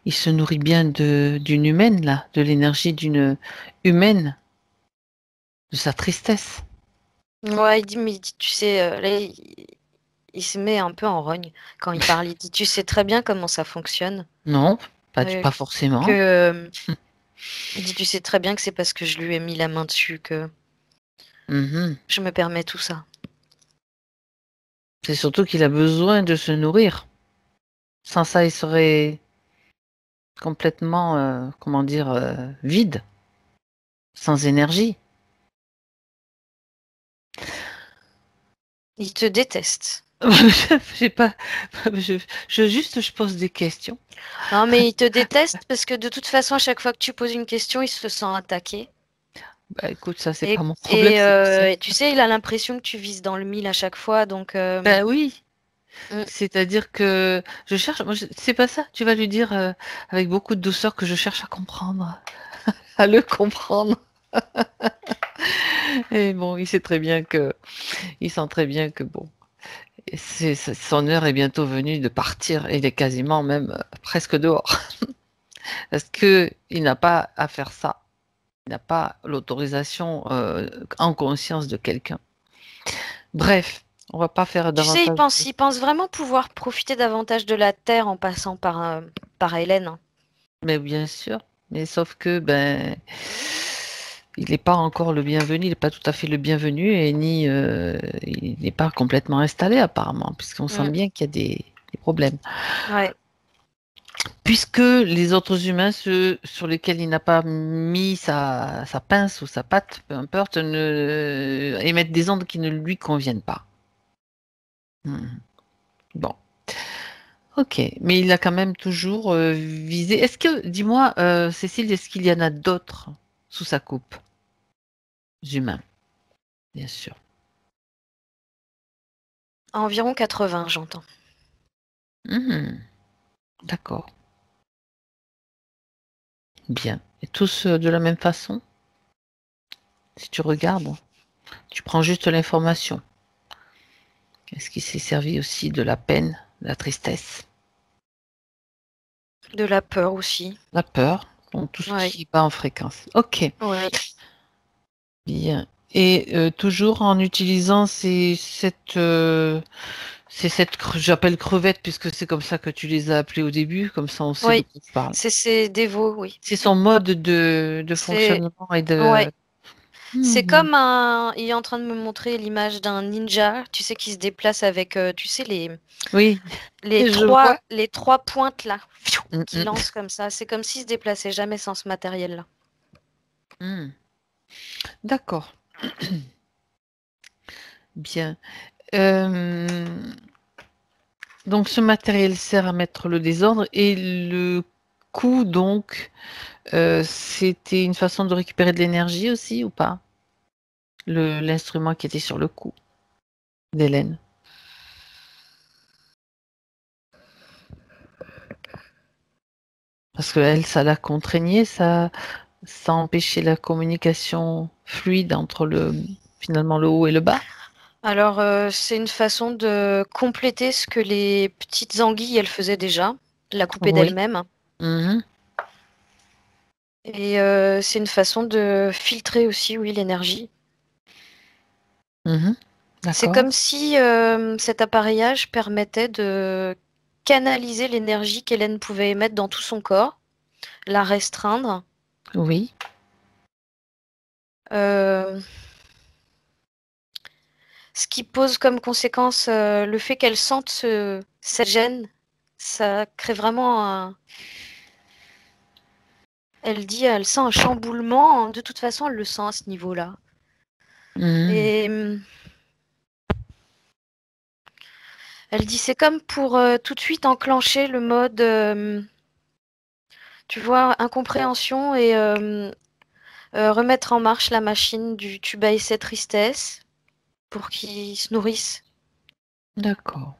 il se nourrit bien d'une humaine, là, de l'énergie d'une humaine, de sa tristesse. Ouais, il dit, mais il dit, tu sais, là, il se met un peu en rogne quand il parle. Il dit, tu sais très bien comment ça fonctionne. Non, Euh, pas forcément. que, il dit, tu sais très bien que c'est parce que je lui ai mis la main dessus que Mhm. je me permets tout ça. C'est surtout qu'il a besoin de se nourrir. Sans ça, il serait complètement, comment dire, vide, sans énergie. Il te déteste. Je sais pas, je pose des questions. Non, mais il te déteste parce que de toute façon, à chaque fois que tu poses une question, il se sent attaqué. Bah écoute, ça c'est Et, pas mon problème, et, c'est le sien. et tu sais, il a l'impression que tu vises dans le mille à chaque fois, donc Bah oui, mm, c'est-à-dire que je cherche, c'est pas ça, tu vas lui dire avec beaucoup de douceur que je cherche à comprendre, à le comprendre. Et bon, il sent très bien que bon, son heure est bientôt venue de partir. Il est quasiment même presque dehors. Parce que il n'a pas à faire ça. Il n'a pas l'autorisation en conscience de quelqu'un. Bref, on va pas faire tu sais, davantage. il pense vraiment pouvoir profiter davantage de la Terre en passant par Hélène, hein. Mais bien sûr, mais sauf que ben il n'est pas encore le bienvenu, il n'est pas tout à fait le bienvenu et ni il n'est pas complètement installé apparemment, puisqu'on sent Mm, bien qu'il y a des problèmes. ouais. Puisque les autres humains, ceux sur lesquels il n'a pas mis sa pince ou sa patte, peu importe, émettent des ondes qui ne lui conviennent pas. Hmm. Bon, ok, mais il a quand même toujours visé. Est-ce que, dis-moi, Cécile, est-ce qu'il y en a d'autres sous sa coupe? Humains, bien sûr. À environ 80, j'entends. Hmm, d'accord, bien. Et tous de la même façon? Si tu regardes, tu prends juste l'information. Est-ce qu'il s'est servi aussi de la peine, de la tristesse? De la peur aussi. La peur, donc tout ce Ouais. qui est pas en fréquence. Ok, Ouais. bien. Et toujours en utilisant j'appelle crevette puisque c'est comme ça que tu les as appelés au début, comme ça on sait de Oui. quoi tu parles. C'est dévot, oui. C'est son mode de C'est fonctionnement et ouais. de. C'est Mhm. comme un. Il est en train de me montrer l'image d'un ninja, tu sais, qui se déplace avec, tu sais, Oui, je vois. les trois pointes là, qui Mhm. lancent comme ça. C'est comme s'il se déplaçait jamais sans ce matériel-là. Mhm. D'accord, bien. Euh, donc ce matériel sert à mettre le désordre et le coup donc. C'était une façon de récupérer de l'énergie aussi ou pas? L'instrument qui était sur le cou d'Hélène. Parce que elle, ça la contraignait, ça empêchait la communication fluide entre finalement le haut et le bas. Alors, c'est une façon de compléter ce que les petites anguilles, elles faisaient déjà, la couper Oui. d'elles-mêmes. Mhm, Et c'est une façon de filtrer aussi, oui, l'énergie. mhm. C'est D'accord. comme si cet appareillage permettait de canaliser l'énergie qu'Hélène pouvait émettre dans tout son corps, la restreindre. Oui. euh, Ce qui pose comme conséquence le fait qu'elle sente cette gêne. Ça crée vraiment un. Elle dit, elle sent un chamboulement. De toute façon, elle le sent à ce niveau-là. Mhm, Et elle dit, c'est comme pour tout de suite enclencher le mode, tu vois, incompréhension et remettre en marche la machine du tu bailles cette tristesse pour qu'il se nourrisse. d'accord.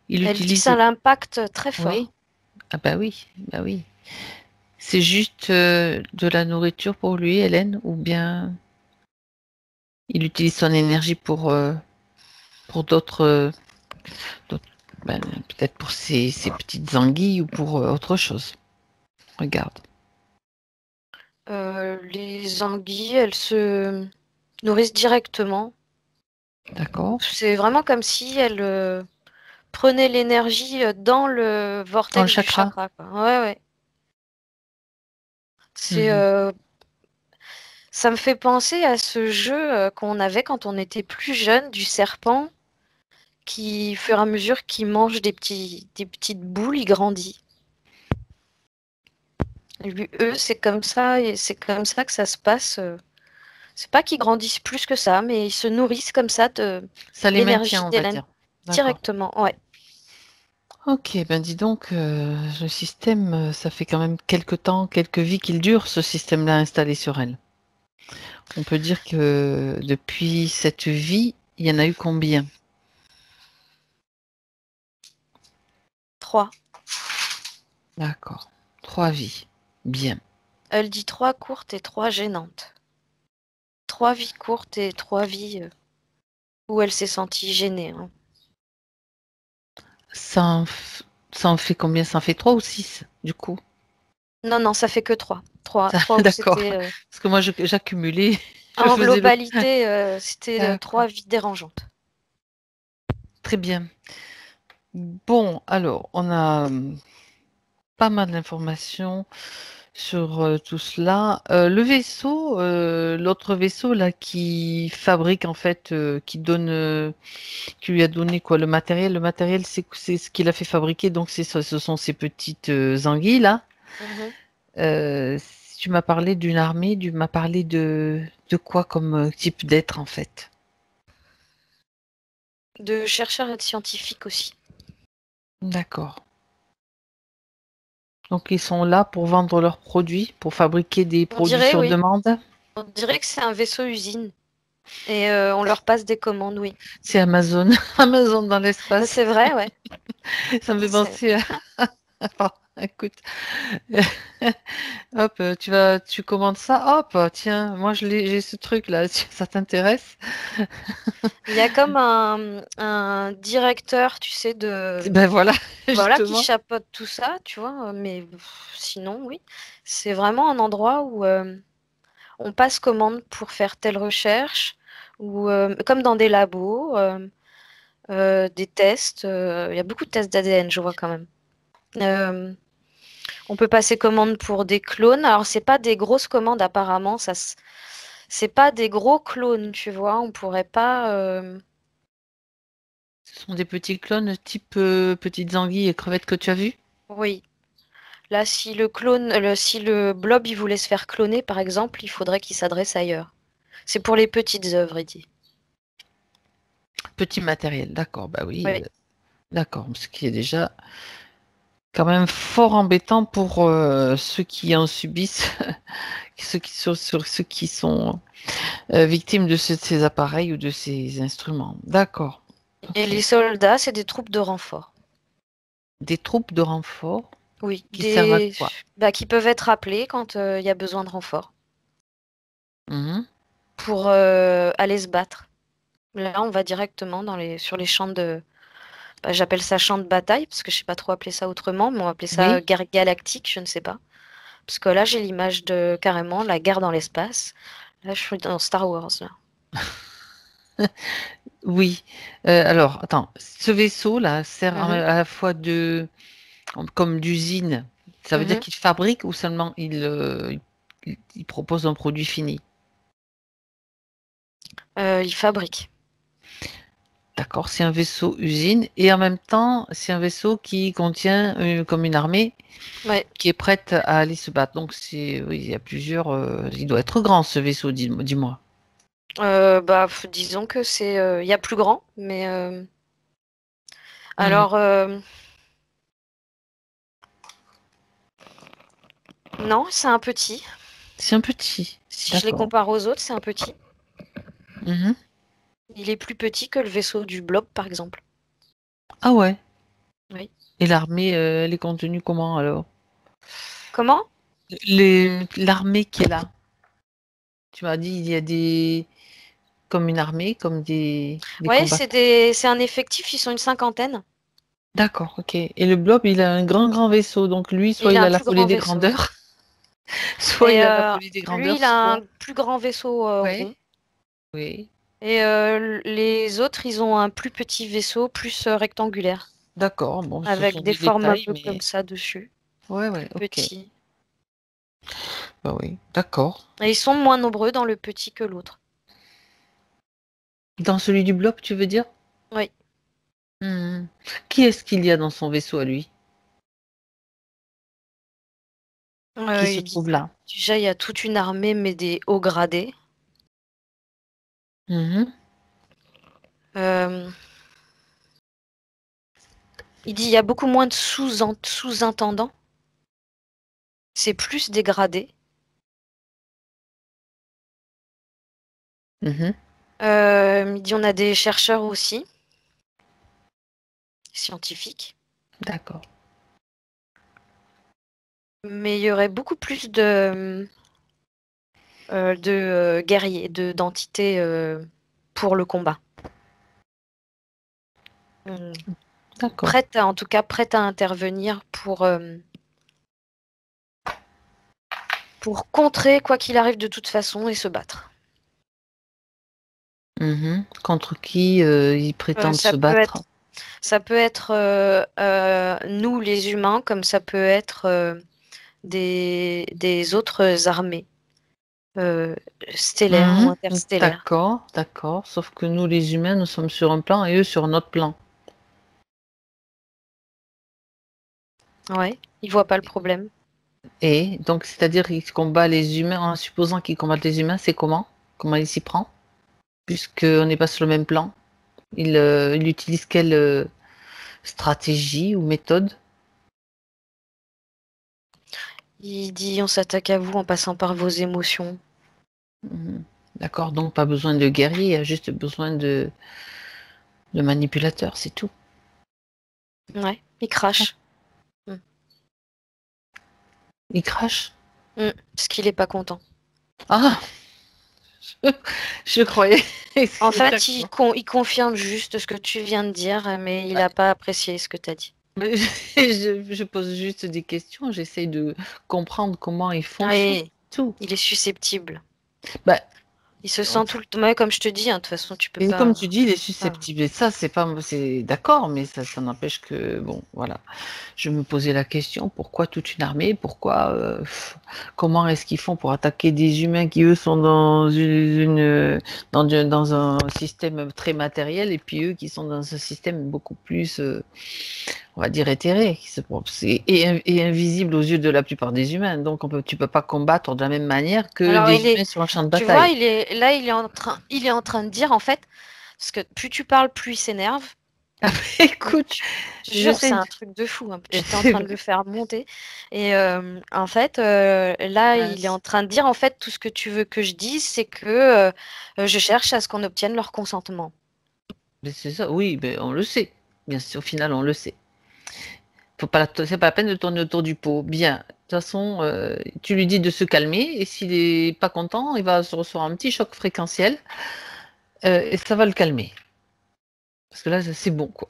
Il Elle dit que utilise. ça l'impacte très Oui. fort. Ah bah oui, bah oui. C'est juste de la nourriture pour lui, Hélène, ou bien il utilise son énergie pour d'autres- ben, peut-être pour ses petites anguilles ou pour autre chose. Regarde. Les anguilles, elles se nourrissent directement. D'accord. C'est vraiment comme si elles prenaient l'énergie dans le Dans le vortex du chakra. chakra, quoi. Ouais, ouais. C'est, Mhm. ça me fait penser à ce jeu qu'on avait quand on était plus jeune, du serpent qui, au fur et à mesure qu'il mange des petites boules, il grandit. Et lui, eux, c'est comme ça, et c'est comme ça que ça se passe. C'est pas qu'ils grandissent plus que ça, mais ils se nourrissent comme ça de Ça les maintient, l'énergie on va d'Hélène dire. D'accord. directement. Ouais. Ok, ben dis donc, le système, ça fait quand même quelques temps, quelques vies qu'il dure, ce système-là installé sur elle. On peut dire que depuis cette vie, il y en a eu combien? 3. D'accord. 3 vies. Bien. Elle dit 3 courtes et 3 gênantes. 3 vies courtes et 3 vies où elle s'est sentie gênée, hein. Ça en, ça en fait combien? Ça en fait 3 ou 6, du coup? Non, non, ça fait que 3. 3 où D'accord. c'était... Parce que moi, j'accumulais, je en faisais le... globalité, c'était D'accord. 3 vies dérangeantes. Très bien. Bon, alors, on a pas mal d'informations sur tout cela. Le vaisseau, l'autre vaisseau là qui fabrique en fait, qui lui a donné quoi, le matériel. Le matériel, c'est ce qu'il a fait fabriquer. Donc ce sont ces petites anguilles là. Mhm. Si tu m'as parlé d'une armée, tu m'as parlé de quoi comme type d'être en fait. De chercheurs et de scientifiques aussi. D'accord. Donc ils sont là pour vendre leurs produits, pour fabriquer des On produits dirait, sur oui. demande. On dirait que c'est un vaisseau usine. Et on leur passe des commandes, oui. C'est Amazon, Amazon dans l'espace. C'est vrai, ouais. Ça me fait C'est- penser à... Attends, écoute, hop, tu commandes ça, hop, tiens, moi j'ai ce truc là, ça t'intéresse? Il y a comme un directeur, tu sais, Ben voilà, voilà, qui justement. chapeaute tout ça, tu vois. Mais sinon, oui. C'est vraiment un endroit où on passe commande pour faire telle recherche, ou comme dans des labos, des tests. Il y a beaucoup de tests d'ADN, je vois quand même. Euh, on peut passer commande pour des clones. Alors, c'est pas des grosses commandes apparemment. C'est pas des gros clones, tu vois. On pourrait pas. Ce sont des petits clones type petites anguilles et crevettes que tu as vues? Oui. Là, si le clone, si le blob, il voulait se faire cloner, par exemple, il faudrait qu'il s'adresse ailleurs. C'est pour les petites œuvres, il dit. Petit matériel, d'accord, bah oui, Oui. d'accord, ce qui est déjà quand même fort embêtant pour ceux qui en subissent, ceux qui sont victimes de ces appareils ou de ces instruments. D'accord. Et Ok. les soldats, c'est des troupes de renfort. Des troupes de renfort Oui, qui servent à quoi? bah, qui peuvent être appelés quand il y a besoin de renfort Mhm. pour aller se battre. Là, on va directement sur les champs de, bah, j'appelle ça champ de bataille parce que je sais pas trop appeler ça autrement, mais on va appeler ça Oui, guerre galactique, je ne sais pas. Parce que là, j'ai l'image de carrément la guerre dans l'espace. Là, je suis dans Star Wars, là. oui. Alors, attends, ce vaisseau-là sert à Mhm, la fois comme d'usine. Ça veut dire mhm. qu'il fabrique ou seulement il propose un produit fini? Ils fabriquent. D'accord, c'est un vaisseau usine et en même temps, c'est un vaisseau qui contient comme une armée Ouais. qui est prête à aller se battre. Donc, oui, il y a plusieurs. Il doit être grand ce vaisseau, dis-moi. Bah, disons que il y a plus grand, mais Mhm. alors non, c'est un petit. C'est un petit. Si je les D'accord. compare aux autres, c'est un petit. Mhm. Il est plus petit que le vaisseau du blob, par exemple. Ah ouais. Oui. Et l'armée, elle est contenue comment alors? Comment? L'armée qui est là. Tu m'as dit, il y a des... Comme une armée, comme des Ouais, combattants. c'est un effectif, ils sont une cinquantaine. D'accord, ok. Et le blob, il a un grand vaisseau. Donc lui, Et soit il a il un a la plus folie grand des vaisseau. grandeurs, soit Et il a la folie des lui, grandeurs, il a soit... un plus grand vaisseau Ouais, rond. oui. Et les autres, ils ont un plus petit vaisseau, plus rectangulaire, D'accord, bon, ce avec sont des des formes un détails, peu comme mais... ça dessus, Ouais, tout ok. petits. Bah oui, d'accord. Et ils sont moins nombreux dans le petit que l'autre. Dans celui du blob, tu veux dire? Oui. Hmm. Qui est-ce qu'il y a dans son vaisseau à lui? Qui se Il dit, trouve là? déjà, il y a toute une armée, mais des hauts gradés. Mhm. Euh, il dit, il y a beaucoup moins de sous-intendants. C'est plus des gradés. Mhm. Il dit, on a des chercheurs aussi, scientifiques. D'accord. Mais il y aurait beaucoup plus de guerriers, d'entités pour le combat. D'accord. Prête à, en tout cas, prête à intervenir pour contrer quoi qu'il arrive de toute façon et se battre. Mhm. Contre qui ils Euh, prétendent ça se peut battre? être, ça peut être nous les humains, comme ça peut être des autres armées euh, stellaires ou Mhm. interstellaires. D'accord, d'accord. Sauf que nous, les humains, nous sommes sur un plan et eux sur un autre plan. Ouais, ils voient pas le problème. Et donc, c'est-à-dire qu'ils combattent les humains, en supposant qu'ils combattent les humains, c'est comment? Comment il s'y prend? Puisqu'on n'est pas sur le même plan. Il utilise quelle stratégie ou méthode? Il dit on s'attaque à vous en passant par vos émotions. Mhm. D'accord, donc pas besoin de guerrier, il y a juste besoin de manipulateurs, c'est tout. Ouais, il crache. Mm. Il crache? Parce qu'il est pas content. Ah, je croyais. En fait, D'accord. il confirme juste ce que tu viens de dire, mais il n'a pas apprécié ce que tu as dit. Mais je pose juste des questions, j'essaye de comprendre comment il fonctionne, Oui, tout. il est susceptible. Bah, Il se sent tout le temps. Ouais, comme je te dis, hein, de toute façon, tu peux et comme pas. tu dis, il est Ah. susceptible. Et ça, c'est pas, c'est d'accord, mais ça n'empêche que, bon, voilà. Je me posais la question, pourquoi toute une armée? Pourquoi, comment est-ce qu'ils font pour attaquer des humains qui, eux, sont dans un système très matériel, et puis eux qui sont dans un système beaucoup plus, on va dire, éthéré, et invisible aux yeux de la plupart des humains. Donc, tu peux pas combattre de la même manière que Alors, des humains sur un champ de tu vois, bataille. il est en train de dire en fait, parce que plus tu parles, plus il s'énerve. Écoute, Je te jure, c'est j'essaie un de... truc de fou, hein. J'étais en train de le faire monter. Et en fait, là, il est en train de dire, en fait, tout ce que tu veux que je dise, c'est que je cherche à ce qu'on obtienne leur consentement. Mais c'est ça, oui, mais on le sait. Bien sûr, au final, on le sait. C'est pas la peine de tourner autour du pot. Bien. De toute façon, tu lui dis de se calmer et s'il est pas content, il va se recevoir un petit choc fréquentiel et ça va le calmer. Parce que là, c'est bon, quoi.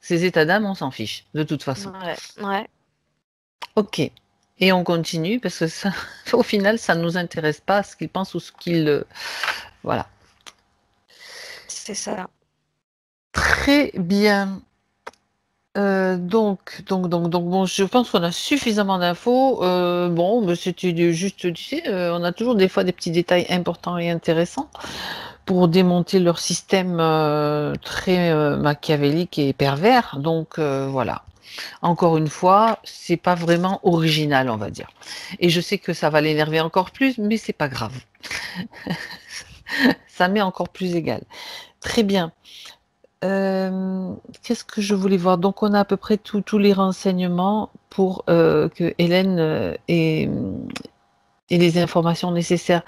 Ces états d'âme, on s'en fiche, de toute façon. Ouais, ouais, Ok. Et on continue parce que ça, au final, ça ne nous intéresse pas ce qu'il pense ou ce qu'il. Voilà. c'est ça. Très bien. Donc, bon, je pense qu'on a suffisamment d'infos. Bon, mais c'était juste, tu sais, on a toujours des fois des petits détails importants et intéressants pour démonter leur système très machiavélique et pervers. Donc, voilà. Encore une fois, c'est pas vraiment original, on va dire. Et je sais que ça va l'énerver encore plus, mais c'est pas grave. Ça m'est encore plus égal. Très bien. Qu'est-ce que je voulais voir? Donc, on a à peu près tous les renseignements pour que Hélène et les informations nécessaires.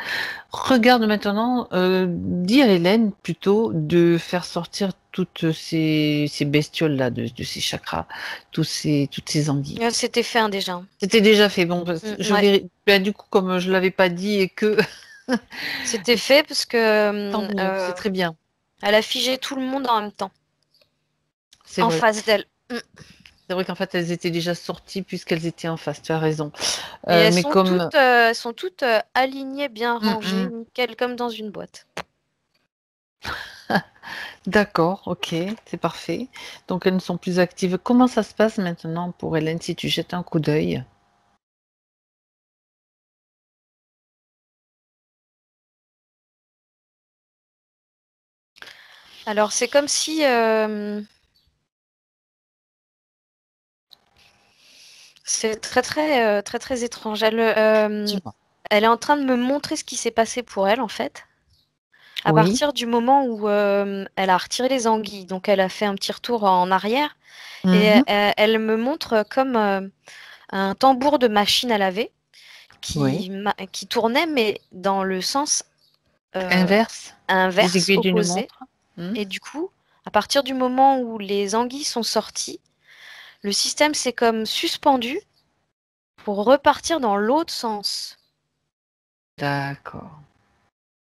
Regarde maintenant, dis à Hélène plutôt de faire sortir toutes ces bestioles-là de ces chakras, toutes ces anguilles. C'était fait déjà. C'était déjà fait. Bon, Ouais. ben, du coup, comme je l'avais pas dit et que C'était fait parce que tant mieux, c'est très bien. elle a figé tout le monde en même temps, C'est en vrai. face d'elle. C'est vrai qu'en fait, elles étaient déjà sorties puisqu'elles étaient en face. Tu as raison. Et Mais comme elles sont toutes alignées, bien rangées, mm. nickel, comme dans une boîte. D'accord, ok, c'est parfait. Donc elles ne sont plus actives. Comment ça se passe maintenant pour Hélène si tu jettes un coup d'œil? Alors, c'est comme si... c'est très étrange. Dis-moi. Elle est en train de me montrer ce qui s'est passé pour elle, en fait. À Oui. partir du moment où elle a retiré les anguilles, donc elle a fait un petit retour en arrière, et Mhm. elle me montre comme un tambour de machine à laver Oui. qui tournait, mais dans le sens Inverse des inverse, aiguilles d'une opposé. montre. Hmm. Et du coup, à partir du moment où les anguilles sont sorties, le système s'est comme suspendu pour repartir dans l'autre sens. D'accord.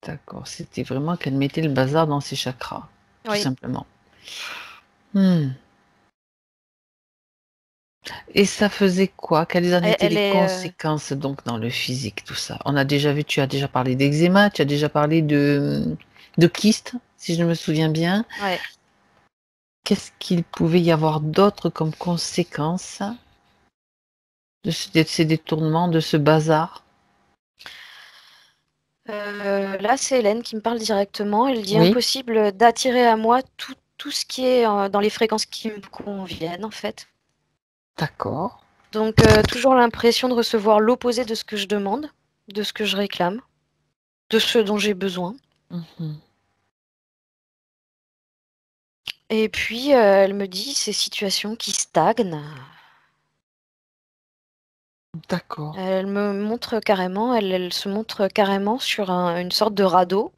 D'accord. C'était vraiment qu'elle mettait le bazar dans ses chakras, tout Oui. simplement. Hmm. Et ça faisait quoi? Quelles en étaient Elle les est. conséquences donc dans le physique, tout ça? On a déjà vu, tu as déjà parlé d'eczéma, tu as déjà parlé de kyste, si je me souviens bien. Ouais. Qu'est-ce qu'il pouvait y avoir d'autre comme conséquences de ces détournements, de ce bazar? Là, c'est Hélène qui me parle directement. Elle dit Oui, impossible d'attirer à moi tout ce qui est dans les fréquences qui me conviennent, en fait. d'accord. Donc, toujours l'impression de recevoir l'opposé de ce que je demande, de ce que je réclame, de ce dont j'ai besoin. Mhm. Et puis, elle me dit ces situations qui stagnent. D'accord. Elle me montre carrément, elle se montre carrément sur une sorte de radeau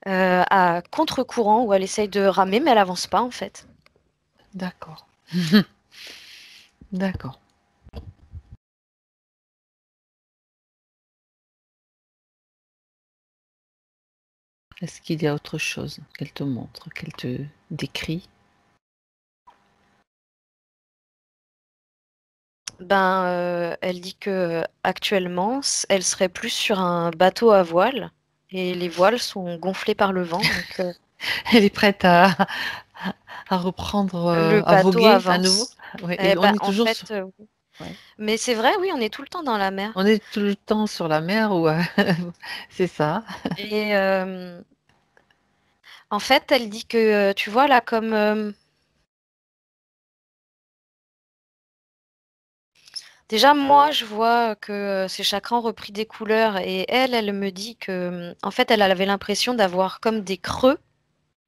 à contre-courant où elle essaye de ramer, mais elle avance pas en fait. D'accord. D'accord. Est-ce qu'il y a autre chose qu'elle te montre, qu'elle te décrit? Ben, elle dit que actuellement, elle serait plus sur un bateau à voile et les voiles sont gonflées par le vent, donc Elle est prête à reprendre, le à bateau voguer à nouveau? avance. Oui, Eh et on ben, est en toujours fait, sur. Ouais. mais c'est vrai, oui, on est tout le temps dans la mer. On est tout le temps sur la mer ou c'est ça. Et en fait, elle dit que, tu vois, là, comme déjà, moi, je vois que ses chakras ont repris des couleurs et elle me dit que, en fait, elle avait l'impression d'avoir comme des creux.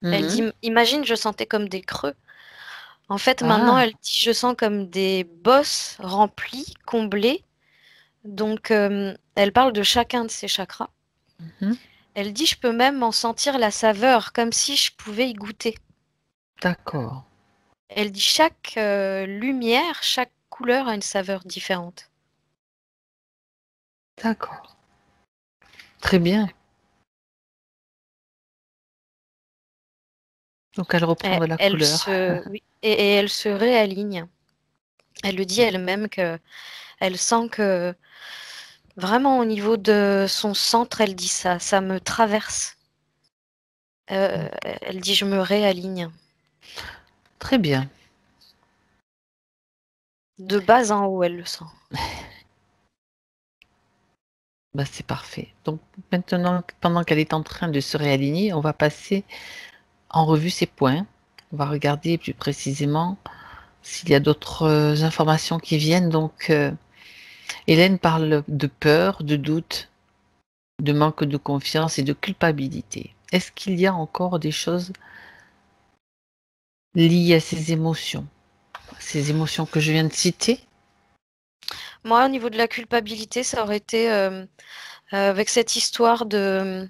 Elle Mhm. dit, imagine, je sentais comme des creux. En fait, maintenant, Ah, elle dit, je sens comme des bosses remplies, comblées. Donc, elle parle de chacun de ses chakras. mhm. Elle dit, je peux même en sentir la saveur, comme si je pouvais y goûter. D'accord. Elle dit, chaque lumière, chaque couleur a une saveur différente. D'accord. Très bien. Donc elle reprend de la couleur. Oui, et elle se réaligne. Elle le dit elle-même que elle sent que vraiment au niveau de son centre, elle dit ça, ça me traverse. Elle dit je me réaligne Très bien. de bas en haut, elle le sent. Bah, c'est parfait. Donc maintenant, pendant qu'elle est en train de se réaligner, on va passer en revue ses points. On va regarder plus précisément s'il y a d'autres informations qui viennent. Donc, Hélène parle de peur, de doute, de manque de confiance et de culpabilité. Est-ce qu'il y a encore des choses liées à ces émotions que je viens de citer? Moi, au niveau de la culpabilité, ça aurait été avec cette histoire de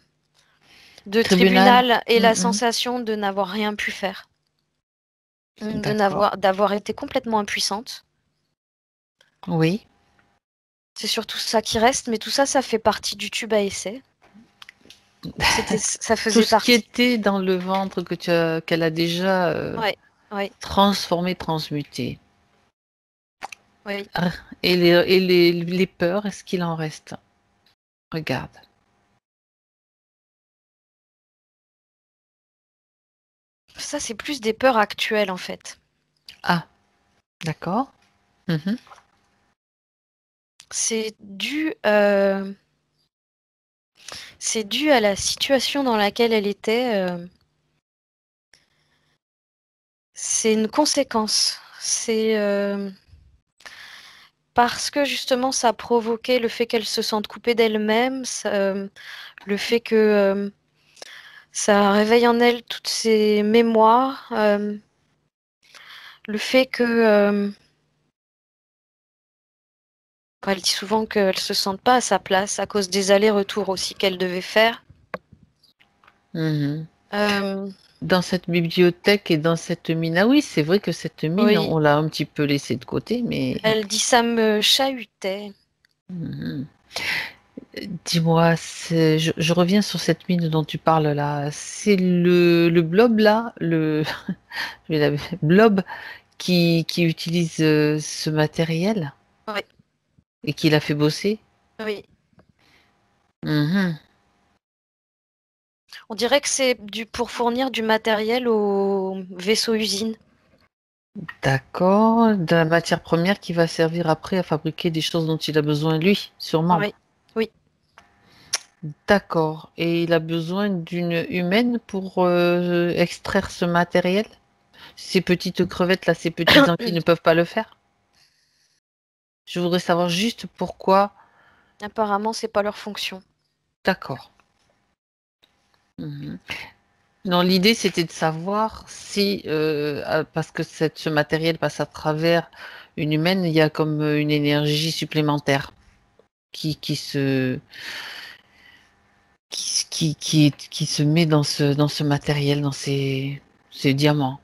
Tribunal. tribunal et la Mhm. sensation de n'avoir rien pu faire, D'accord. d'avoir été complètement impuissante. Oui. C'est surtout ça qui reste, mais tout ça, ça fait partie du tube à essai. Ça Tout faisait ce qui partie. était dans le ventre qu'elle a déjà Ouais, ouais, transformé, transmuté. oui. Ah, les peurs, est-ce qu'il en reste? Regarde. Ça, c'est plus des peurs actuelles, en fait. Ah, d'accord. Mhm. C'est dû, c'est dû à la situation dans laquelle elle était. C'est une conséquence. C'est parce que justement, ça a provoqué le fait qu'elle se sente coupée d'elle-même, le fait que ça réveille en elle toutes ses mémoires, le fait que elle dit souvent qu'elle se sente pas à sa place à cause des allers-retours aussi qu'elle devait faire. Mhm. Euh, Dans cette bibliothèque et dans cette mine. Ah oui, c'est vrai que cette mine, oui, on l'a un petit peu laissée de côté, mais elle dit ça me chahutait. mhm. Dis-moi, je reviens sur cette mine dont tu parles là. C'est le blob là, je vais blob qui utilise ce matériel Oui, et qui l'a fait bosser. oui. Mhm. On dirait que c'est pour fournir du matériel au vaisseau usine. D'accord, de la matière première qui va servir après à fabriquer des choses dont il a besoin lui, sûrement. Oui, oui. D'accord. Et il a besoin d'une humaine pour extraire ce matériel? Ces petites crevettes là, ces petites anguilles ne peuvent pas le faire? Je voudrais savoir juste pourquoi. Apparemment, c'est pas leur fonction. D'accord. Mhm. Non, l'idée c'était de savoir si, parce que ce matériel passe à travers une humaine, il y a comme une énergie supplémentaire qui se qui se met dans ce matériel, dans ces diamants.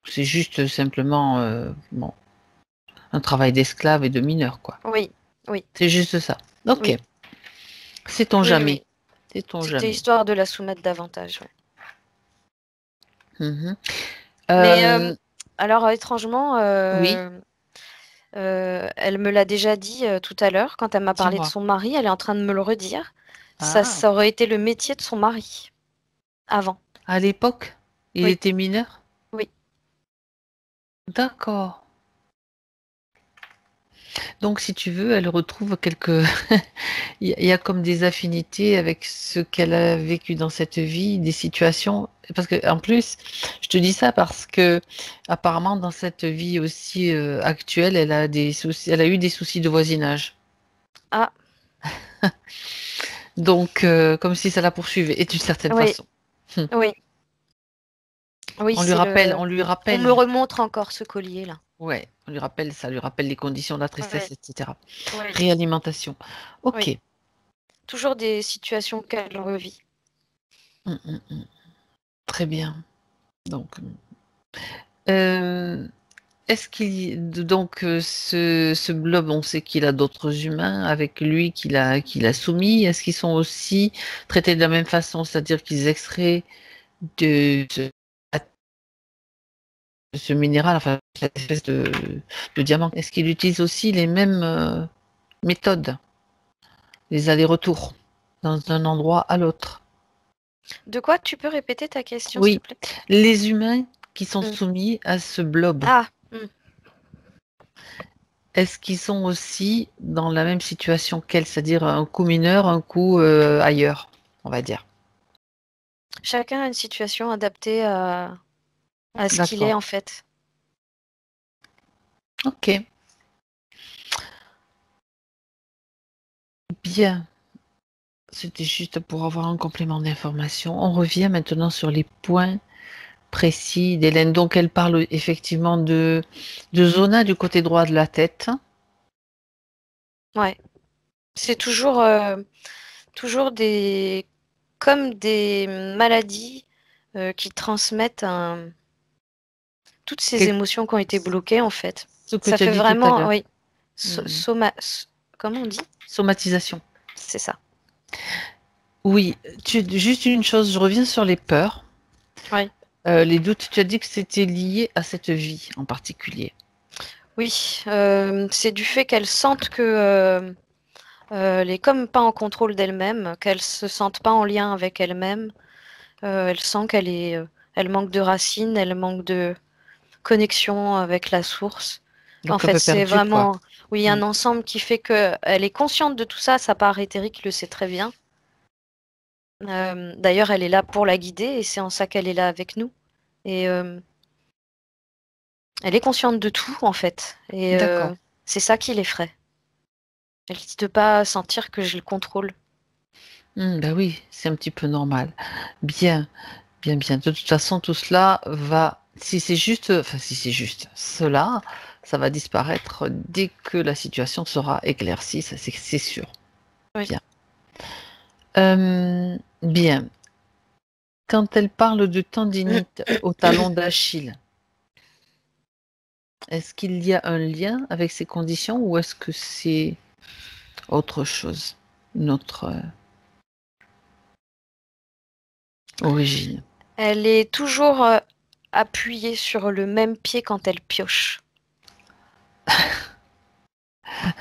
C'est juste simplement bon, un travail d'esclave et de mineur, quoi. Oui, oui, C'est juste ça. Ok. oui, Sait-on oui, jamais. oui. Sait-on C'était jamais. histoire de la soumettre davantage. Ouais. Mhm. Mais Euh, alors, étrangement, oui, elle me l'a déjà dit tout à l'heure quand elle m'a parlé de dis-moi. son mari. Elle est en train de me le redire. Ah, Ça aurait été le métier de son mari avant. à l'époque, il Oui, était mineur? oui. D'accord. Donc, si tu veux, elle retrouve quelques. Il y a comme des affinités avec ce qu'elle a vécu dans cette vie, des situations. Parce que, en plus, je te dis ça parce que, apparemment, dans cette vie aussi actuelle, elle a des soucis, elle a eu des soucis de voisinage. Ah, Donc, comme si ça la poursuivait, et d'une certaine oui, façon. Hum. oui, oui, On lui c'est rappelle, le. on lui On me rappelle, remontre encore ce collier-là. ouais, on lui rappelle, ça lui rappelle les conditions de la Oui, tristesse, etc. oui, Réalimentation. oui. Ok. Toujours des situations qu'elle revit. Hum. Très bien. Donc, euh, est-ce donc ce blob, on sait qu'il a d'autres humains avec lui qu'il a soumis. Est-ce qu'ils sont aussi traités de la même façon, c'est-à-dire qu'ils extraient de ce minéral, enfin cette espèce de diamant. Est-ce qu'ils utilisent aussi les mêmes méthodes, les allers-retours dans un endroit à l'autre? De quoi tu peux répéter ta question, s'il te Oui, plaît? les humains qui sont Mm. soumis à ce blob. Ah, Est-ce qu'ils sont aussi dans la même situation qu'elle, c'est-à-dire un coup mineur, un coup ailleurs, on va dire. chacun a une situation adaptée à ce qu'il est D'accord. en fait. Ok. Bien. C'était juste pour avoir un complément d'information. On revient maintenant sur les points précis d'Hélène. Donc, elle parle effectivement de zona du côté droit de la tête. Ouais. C'est toujours, toujours comme des maladies qui transmettent toutes ces Quel- émotions qui ont été bloquées, en fait. Ce que Ça tu as fait dit tout à vraiment, l'heure. oui, Mhm. comment on dit? Somatisation. C'est ça. Oui, juste une chose, je reviens sur les peurs. Oui. Les doutes, tu as dit que c'était lié à cette vie en particulier. Oui, c'est du fait qu'elles sentent que elle est comme pas en contrôle d'elle-même, qu'elle se sentent pas en lien avec elle-même. Elle sent elle manque de racines, elle manque de connexion avec la source. En Donc un fait, peu c'est perdu, quoi. vraiment, oui, Mm. un ensemble qui fait que elle est consciente de tout ça. Sa part éthérique le sait très bien. D'ailleurs, elle est là pour la guider et c'est en ça qu'elle est là avec nous. Et elle est consciente de tout, en fait. Et D'accord. c'est ça qui l'effraie. Elle dit de pas sentir que je le contrôle. Bah oui, c'est un petit peu normal. Bien, bien, bien. De toute façon, tout cela va, si c'est juste, enfin si c'est juste, cela, ça va disparaître dès que la situation sera éclaircie, ça c'est sûr. Oui. Bien. Bien. Quand elle parle de tendinite au talon d'Achille, est-ce qu'il y a un lien avec ces conditions ou est-ce que c'est autre chose, une autre origine? Elle est toujours appuyée sur le même pied quand elle pioche.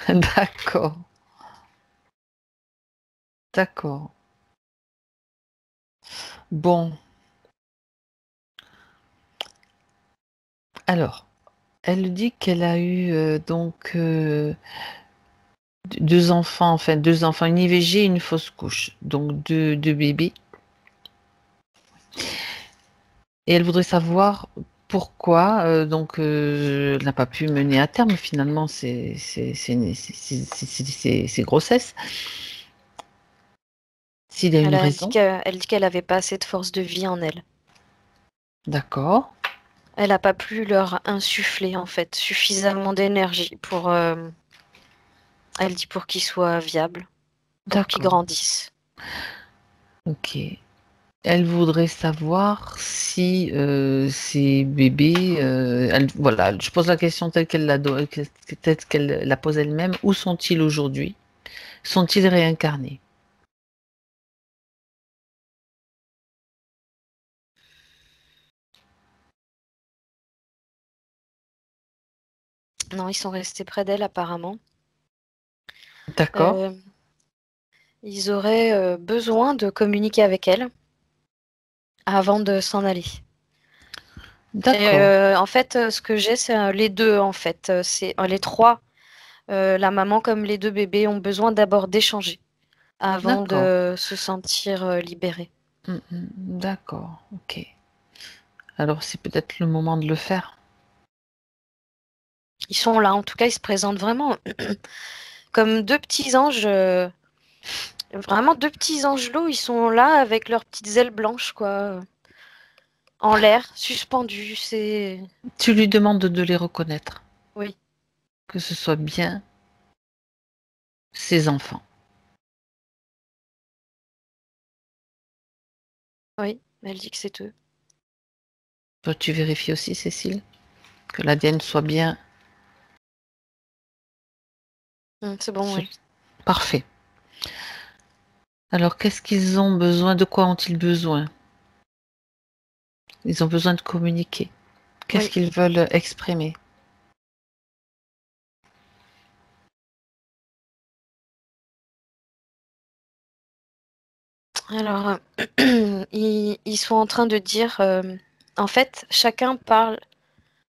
D'accord, d'accord. Bon, alors, elle dit qu'elle a eu donc deux enfants, enfin deux enfants, une IVG et une fausse couche, donc deux bébés. Et elle voudrait savoir pourquoi elle n'a pas pu mener à terme finalement ces grossesses. S'il y a une raison, Elle dit qu'elle n'avait pas assez de force de vie en elle. d'accord, Elle n'a pas pu leur insuffler en fait suffisamment d'énergie pour, elle dit pour qu'ils soient viables, pour qu'ils d'accord, grandissent. ok. Elle voudrait savoir si ces bébés, voilà, je pose la question telle qu'elle la pose elle-même, où sont-ils aujourd'hui? Sont-ils réincarnés? Non, ils sont restés près d'elle apparemment. D'accord, Euh, Ils auraient besoin de communiquer avec elle avant de s'en aller. Et d'accord, en fait, ce que j'ai, c'est les deux en fait. C'est les trois. La maman comme les deux bébés ont besoin d'abord d'échanger avant d'accord, de se sentir libérés. d'accord, ok. Alors c'est peut-être le moment de le faire. Ils sont là, en tout cas, ils se présentent vraiment comme deux petits anges, vraiment deux petits angelots. Ils sont là avec leurs petites ailes blanches, quoi, en l'air, suspendus. C'est Tu lui demandes de les reconnaître, oui, que ce soit bien ses enfants. oui. Elle dit que c'est eux. Toi, tu vérifies aussi, Cécile, que l'ADN soit bien. C'est bon, oui. Parfait. Alors, qu'est-ce qu'ils ont besoin? De quoi ont-ils besoin? Ils ont besoin de communiquer. Qu'est-ce Oui. qu'ils veulent exprimer? Alors, ils sont en train de dire, en fait, chacun parle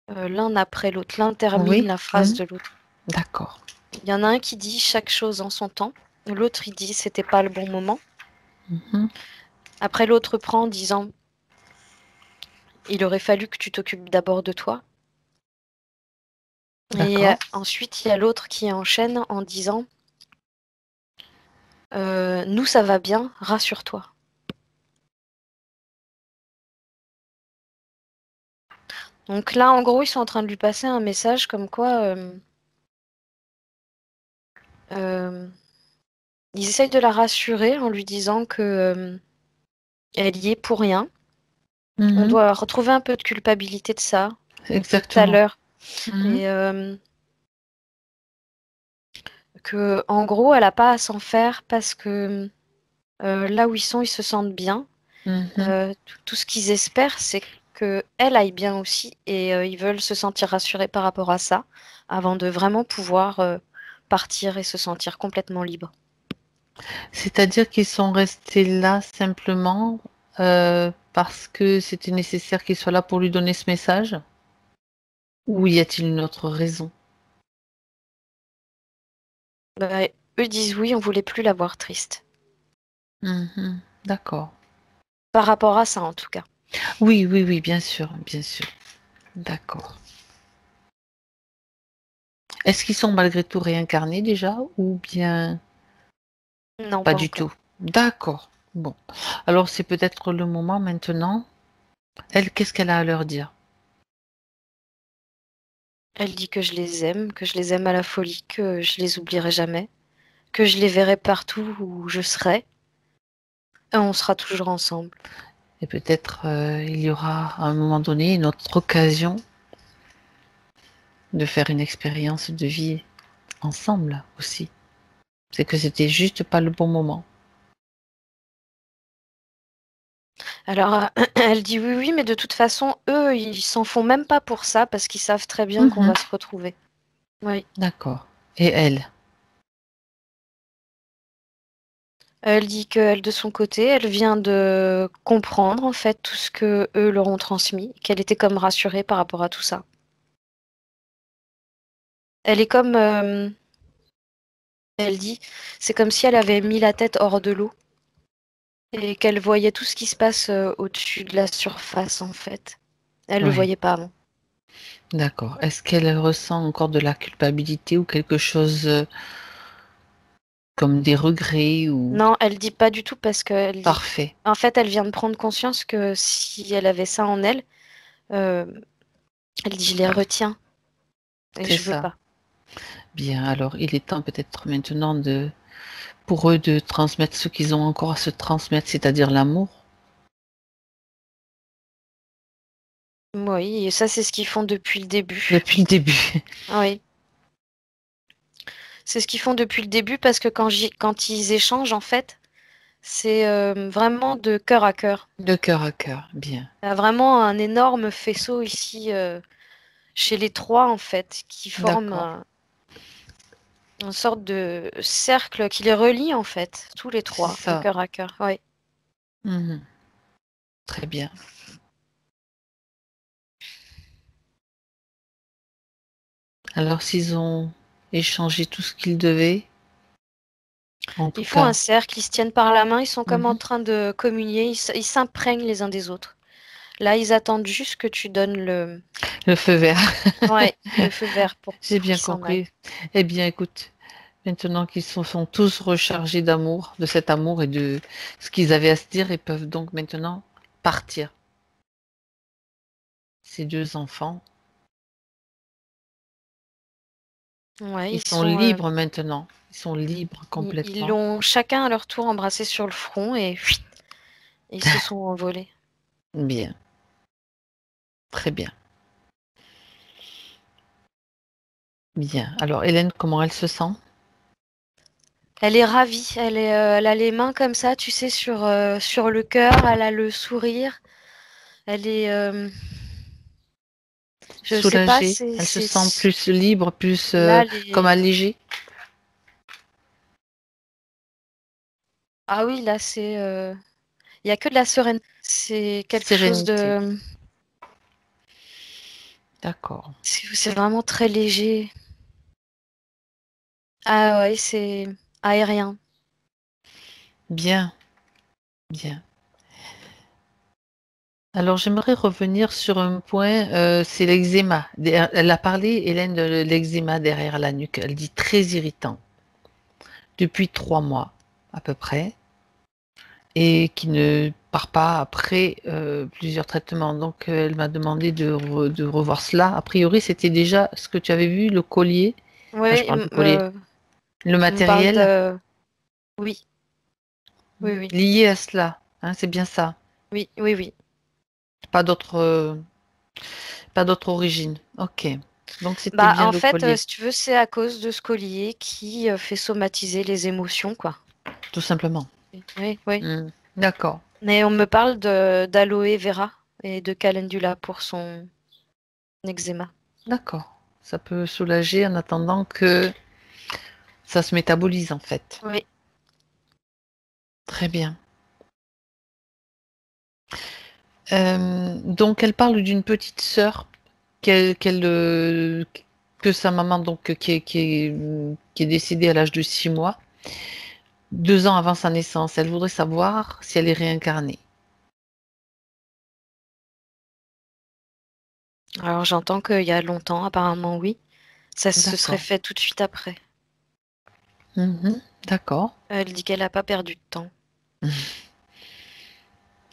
l'un après l'autre. L'un termine Oui, la phrase de l'autre. d'accord. Il y en a un qui dit chaque chose en son temps. L'autre, il dit c'était pas le bon moment. Mhm. Après, l'autre prend en disant il aurait fallu que tu t'occupes d'abord de toi. Et D'accord. ensuite, il y a l'autre qui enchaîne en disant nous, ça va bien, rassure-toi. Donc là, en gros, ils sont en train de lui passer un message comme quoi Ils essayent de la rassurer en lui disant que elle y est pour rien. On doit retrouver un peu de culpabilité de ça, depuis tout à Exactement. l'heure. Mhm. Et que, en gros, elle n'a pas à s'en faire parce que là où ils sont, ils se sentent bien. Mhm. Tout ce qu'ils espèrent, c'est qu'elle aille bien aussi. Et ils veulent se sentir rassurés par rapport à ça, avant de vraiment pouvoir partir et se sentir complètement libre. C'est-à-dire qu'ils sont restés là simplement parce que c'était nécessaire qu'ils soient là pour lui donner ce message? Ou y a-t-il une autre raison? Bah, eux disent oui, on voulait plus la voir triste. Mhm. D'accord. Par rapport à ça, en tout cas. Oui, oui, oui, bien sûr, bien sûr. D'accord. Est-ce qu'ils sont malgré tout réincarnés déjà ou bien Non, pas pas du encore. tout? D'accord. Bon. Alors c'est peut-être le moment maintenant. Elle, qu'est-ce qu'elle a à leur dire? Elle dit que je les aime à la folie, que je les oublierai jamais, que je les verrai partout où je serai, et on sera toujours ensemble. Et peut-être il y aura à un moment donné une autre occasion de faire une expérience de vie ensemble aussi. C'est que c'était juste pas le bon moment. Alors, elle dit oui, oui, mais de toute façon, eux, ils s'en font même pas pour ça, parce qu'ils savent très bien qu'on Mhm. va se retrouver. Oui. D'accord. Et elle? Elle dit qu'elle, de son côté, elle vient de comprendre, en fait, tout ce que eux leur ont transmis, qu'elle était comme rassurée par rapport à tout ça. Elle est comme, elle dit, c'est comme si elle avait mis la tête hors de l'eau et qu'elle voyait tout ce qui se passe au-dessus de la surface, en fait. Elle le Oui. voyait pas avant. D'accord. Est-ce qu'elle ressent encore de la culpabilité ou quelque chose comme des regrets ou... Non, elle dit pas du tout parce qu'elle dit, Parfait. en fait, elle vient de prendre conscience que si elle avait ça en elle, euh, elle dit, je les retiens et C'est je veux ça. pas. Bien. Alors, il est temps peut-être maintenant de, pour eux de transmettre ce qu'ils ont encore à se transmettre, c'est-à-dire l'amour. Oui, et ça, c'est ce qu'ils font depuis le début. Depuis le début. Oui, c'est ce qu'ils font depuis le début parce que quand ils échangent, en fait, c'est vraiment de cœur à cœur. De cœur à cœur. Bien. Il y a vraiment un énorme faisceau ici chez les trois, en fait, qui forme D'accord. une sorte de cercle qui les relie, en fait, tous les C'est trois, de ça. cœur à cœur. Oui. Mhm. Très bien. Alors, s'ils ont échangé tout ce qu'ils devaient, en tout Ils font un cas, cercle, ils se tiennent par la main, ils sont comme en mhm, train de communier, ils s'imprègnent les uns des autres. Là, ils attendent juste que tu donnes le feu vert. ouais, le feu vert J'ai pour bien qu'ils s'en aillent. compris. Eh bien, écoute, maintenant qu'ils sont tous rechargés d'amour, de cet amour et de ce qu'ils avaient à se dire, ils peuvent donc maintenant partir. Ces deux enfants, Ouais, ils ils sont sont, libres maintenant. Ils sont libres ils complètement. l'ont chacun à leur tour embrassé sur le front et fuit, ils se sont envolés. Bien, très bien. Bien. Alors, Hélène, comment elle se sent? Elle est ravie, elle a les mains comme ça, tu sais, sur le cœur, elle a le sourire, elle est, je sais pas, Soulagée? Elle se c'est, sent plus libre, plus là, comme allégée? ah oui, là, il y a que de la sereine. C'est quelque chose Sérénité. de, D'accord. c'est vraiment très léger. Ah ouais, c'est aérien. Bien, bien. Alors, j'aimerais revenir sur un point, c'est l'eczéma. Elle a parlé, Hélène, de l'eczéma derrière la nuque. Elle dit très irritant depuis 3 mois à peu près et qui ne part pas après plusieurs traitements. Donc, elle m'a demandé de revoir cela. A priori, c'était déjà ce que tu avais vu, le collier. Ah, je Oui, parle du collier. Le On me parle matériel de... Oui, oui, oui, lié à cela, hein, c'est bien ça. oui, oui, oui. Pas d'autre, pas d'autre origine. Ok. Donc c'était Bah, bien en le fait, collier, si tu veux, c'est à cause de ce collier qui fait somatiser les émotions, quoi. tout simplement. Oui, oui. Hmm. D'accord, Mais on me parle de d'aloe vera et de calendula pour son eczéma. d'accord. Ça peut soulager en attendant que ça se métabolise en fait. Oui. Très bien. Donc elle parle d'une petite sœur que sa maman donc qui est décédée à l'âge de 6 mois, 2 ans avant sa naissance. Elle voudrait savoir si elle est réincarnée. Alors j'entends qu'il y a longtemps, apparemment oui. Ça se serait D'accord. fait tout de suite après. Mhm. D'accord. Elle dit qu'elle n'a pas perdu de temps.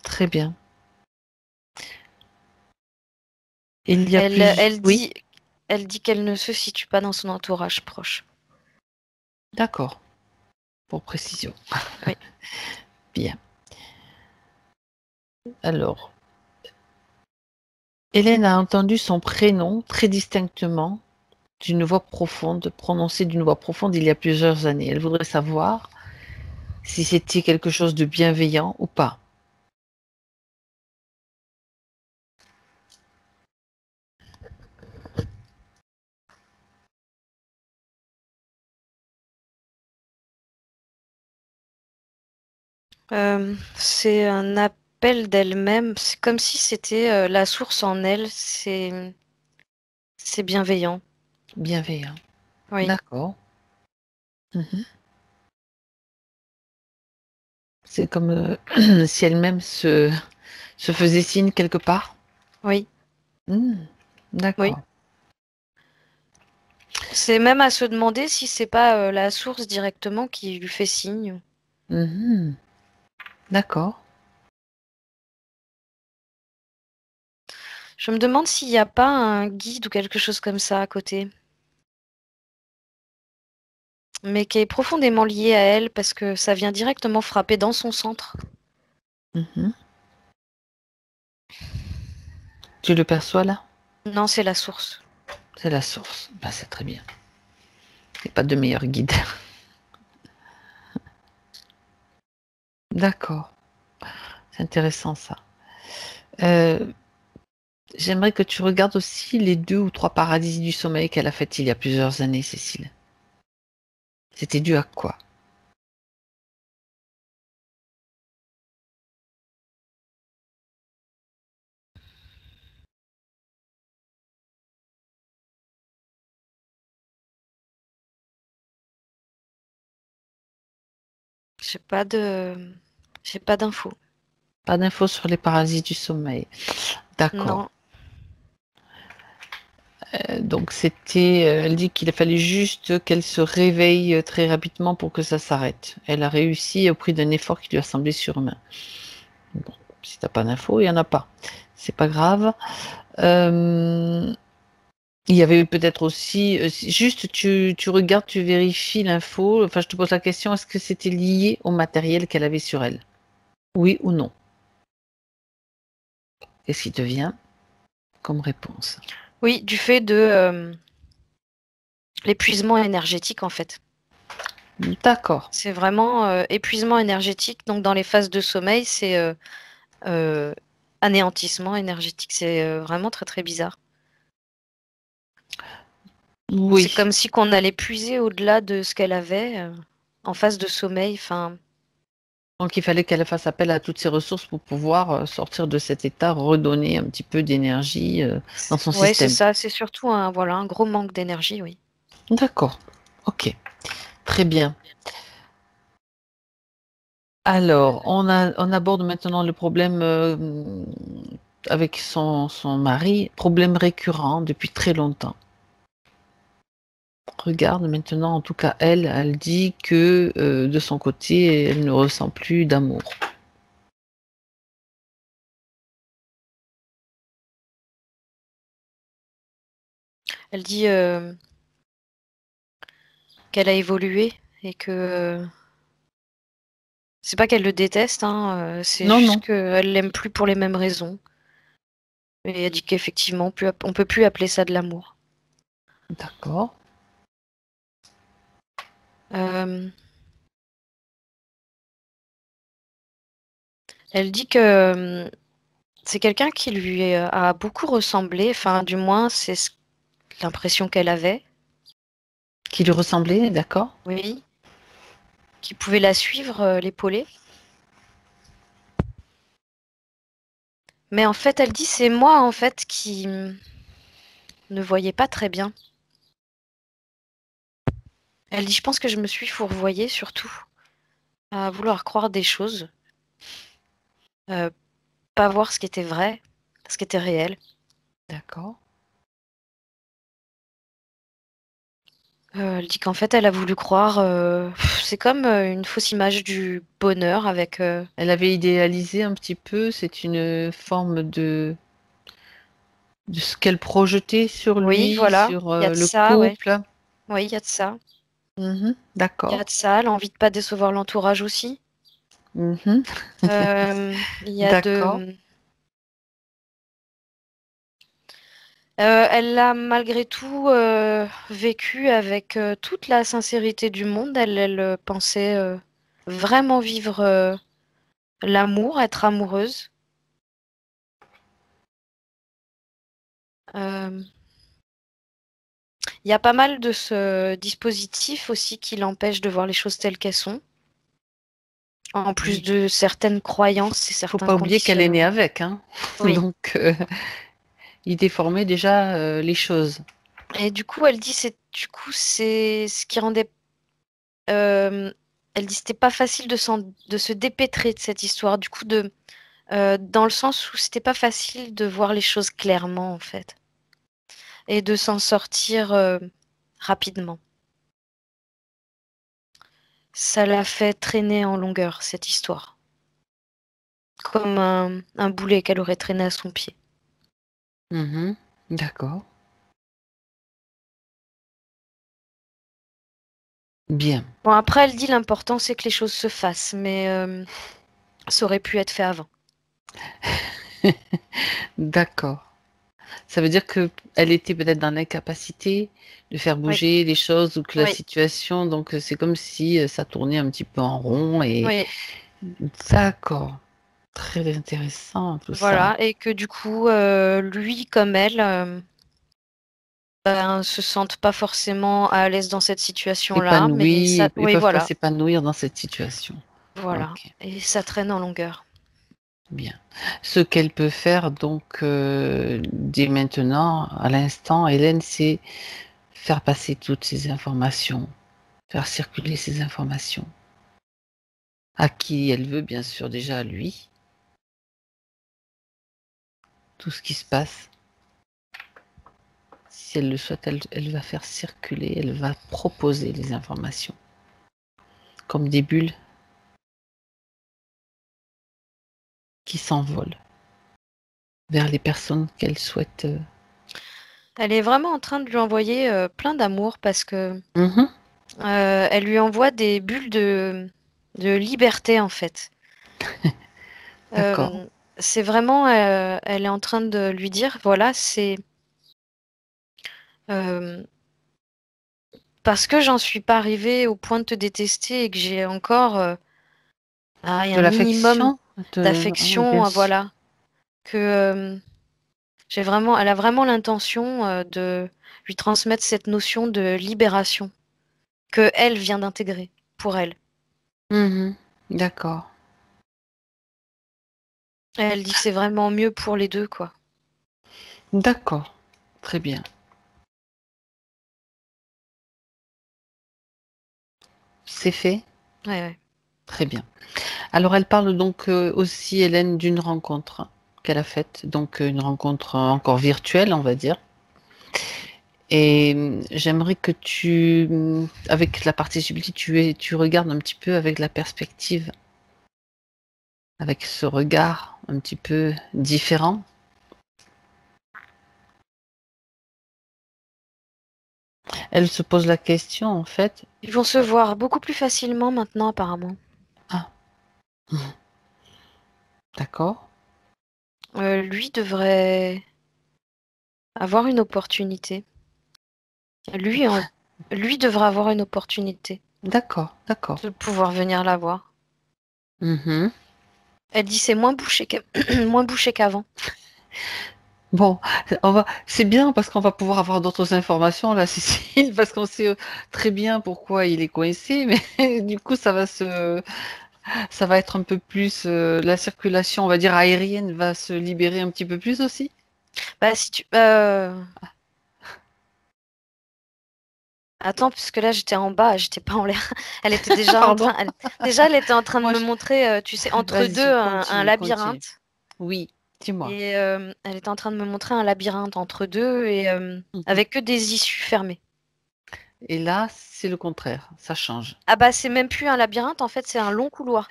Très bien. Il y a Elle, plus. elle Oui. dit, elle dit qu'elle ne se situe pas dans son entourage proche. D'accord. Pour précision. Oui. Bien. Alors, Hélène a entendu son prénom très distinctement d'une voix profonde, prononcée d'une voix profonde il y a plusieurs années. Elle voudrait savoir si c'était quelque chose de bienveillant ou pas. C'est un appel d'elle-même. C'est comme si c'était la source en elle. C'est bienveillant. Bienveillant. Oui. D'accord. Mhm. C'est comme si elle-même se faisait signe quelque part. Oui. Hmm. Oui. D'accord. C'est même à se demander si c'est pas la source directement qui lui fait signe. Mhm. D'accord. Je me demande s'il n'y a pas un guide ou quelque chose comme ça à côté, mais qui est profondément lié à elle parce que ça vient directement frapper dans son centre. Mhm. Tu le perçois là? Non, c'est la source. C'est la source. Ben, c'est très bien. Il n'y a pas de meilleur guide. D'accord. C'est intéressant ça. Euh, J'aimerais que tu regardes aussi les 2 ou 3 paradises du sommeil qu'elle a fait il y a plusieurs années, Cécile. C'était dû à quoi? J'ai pas de, j'ai pas d'infos. Pas d'infos sur les parasites du sommeil. D'accord. Non. Donc c'était, elle dit qu'il a fallu juste qu'elle se réveille très rapidement pour que ça s'arrête. Elle a réussi au prix d'un effort qui lui a semblé surhumain. Bon, si t'as pas d'infos, il y en a pas. C'est pas grave. Euh, il y avait peut-être aussi, juste tu regardes, tu vérifies l'info. Enfin, je te pose la question, est-ce que c'était lié au matériel qu'elle avait sur elle? Oui ou non? Qu'est-ce qui te vient comme réponse? Oui, du fait de l'épuisement énergétique en fait. D'accord. C'est vraiment épuisement énergétique. Donc dans les phases de sommeil, c'est euh, anéantissement énergétique. C'est vraiment très très bizarre. C'est Oui. comme si qu'on allait puiser au-delà de ce qu'elle avait en phase de sommeil. Enfin, Donc il fallait qu'elle fasse appel à toutes ses ressources pour pouvoir sortir de cet état, redonner un petit peu d'énergie dans son ouais, c'est système. ça. C'est surtout un, voilà, un gros manque d'énergie, oui. D'accord. Ok. Très bien. Alors, on aborde maintenant le problème avec son mari, problème récurrent depuis très longtemps. Regarde maintenant, en tout cas, elle dit que de son côté, elle ne ressent plus d'amour. Elle dit qu'elle a évolué. et que c'est pas qu'elle le déteste, hein, c'est Non, juste non. qu'elle l'aime plus pour les mêmes raisons. Et elle dit qu'effectivement, on peut plus appeler ça de l'amour. D'accord. Euh, Elle dit que c'est quelqu'un qui lui a beaucoup ressemblé, enfin du moins c'est l'impression qu'elle avait, Qui lui ressemblait, d'accord. oui, qui pouvait la suivre, l'épauler. Mais en fait, elle dit c'est moi en fait qui ne voyais pas très bien. Elle dit je pense que je me suis fourvoyée surtout à vouloir croire des choses, euh, pas voir ce qui était vrai, ce qui était réel. D'accord. Elle dit qu'en fait elle a voulu croire, c'est comme une fausse image du bonheur avec Elle avait idéalisé un petit peu, c'est une forme de ce qu'elle projetait sur oui, lui, voilà, sur il y a de le ça, ouais. couple. Oui, il y a de ça. Mhm, Il y a d'accord. de ça, l'envie de pas décevoir l'entourage aussi. Mhm, Il y a d'accord. de... elle l'a malgré tout vécu avec toute la sincérité du monde. Elle pensait vraiment vivre l'amour, être amoureuse. Euh, Il y a pas mal de ce dispositif aussi qui l'empêche de voir les choses telles qu'elles sont, en plus Oui. de certaines croyances et Faut certains pas oublier qu'elle est née conditionnements. avec, hein. Oui. Donc, il déformait déjà les choses. Et du coup, elle dit c'est ce qui rendait. euh, Elle dit c'était pas facile de se dépêtrer de cette histoire. Du coup, dans le sens où c'était pas facile de voir les choses clairement en fait et de s'en sortir rapidement. Ça l'a fait traîner en longueur cette histoire, comme un boulet qu'elle aurait traîné à son pied. Mhm, d'accord. Bien. Bon, après, elle dit l'important c'est que les choses se fassent, mais ça aurait pu être fait avant. D'accord. Ça veut dire que elle était peut-être dans l'incapacité de faire Oui, bouger les choses ou que la oui, situation, donc c'est comme si ça tournait un petit peu en rond et oui. d'accord. Très intéressant tout ça. Voilà, et que du coup, lui comme elle, ben, se sentent pas forcément à l'aise dans cette situation-là, mais Épanouis, ça, ils oui, peuvent pas voilà, s'épanouir dans cette situation. voilà, Ok, et ça traîne en longueur. bien. Ce qu'elle peut faire donc dès maintenant, à l'instant, Hélène, c'est faire passer toutes ces informations, faire circuler ces informations à qui elle veut, bien sûr, déjà à lui, tout ce qui se passe. Si elle le souhaite, elle va faire circuler, elle va proposer les informations, comme des bulles qui s'envolent vers les personnes qu'elle souhaite. Elle est vraiment en train de lui envoyer plein d'amour parce que Mhm, elle lui envoie des bulles de liberté en fait. d'accord. Euh, c'est vraiment, elle est en train de lui dire, voilà, c'est euh, parce que j'en suis pas arrivée au point de te détester et que j'ai encore un De minimum l'affection, bien d'affection, sûr. voilà, que elle a vraiment l'intention de lui transmettre cette notion de libération que elle vient d'intégrer pour elle. Mhm, d'accord. Et elle dit que c'est vraiment mieux pour les deux, quoi. D'accord. Très bien. C'est fait. Ouais, ouais. Très bien. Alors, elle parle donc aussi, Hélène, d'une rencontre qu'elle a faite, donc une rencontre encore virtuelle, on va dire. Et j'aimerais que avec la partie subtile, tu regardes un petit peu avec la perspective, avec ce regard un petit peu différent. Elle se pose la question, en fait. Ils vont se voir beaucoup plus facilement maintenant, apparemment. Ah, d'accord. Lui devrait avoir une opportunité. Lui, lui devrait avoir une opportunité D'accord, d'accord. de pouvoir venir la voir. Mhm. Elle dit c'est moins bouché moins bouché qu'avant. Bon, c'est bien parce qu'on va pouvoir avoir d'autres informations là, Cécile, parce qu'on sait très bien pourquoi il est coincé, mais du coup, ça va être un peu plus, la circulation, on va dire aérienne, va se libérer un petit peu plus aussi. Bah si tu attends, parce que là j'étais en bas, j'étais pas en l'air. Elle était déjà en Pardon. train. Déjà, elle était en train de Moi, me montrer, tu sais, entre deux vas-y, un continue, continue. labyrinthe. Oui, dis-moi. Et elle était en train de me montrer un labyrinthe entre deux et Mhm. avec que des issues fermées. Et là, c'est le contraire, ça change. Ah bah c'est même plus un labyrinthe, en fait, c'est un long couloir.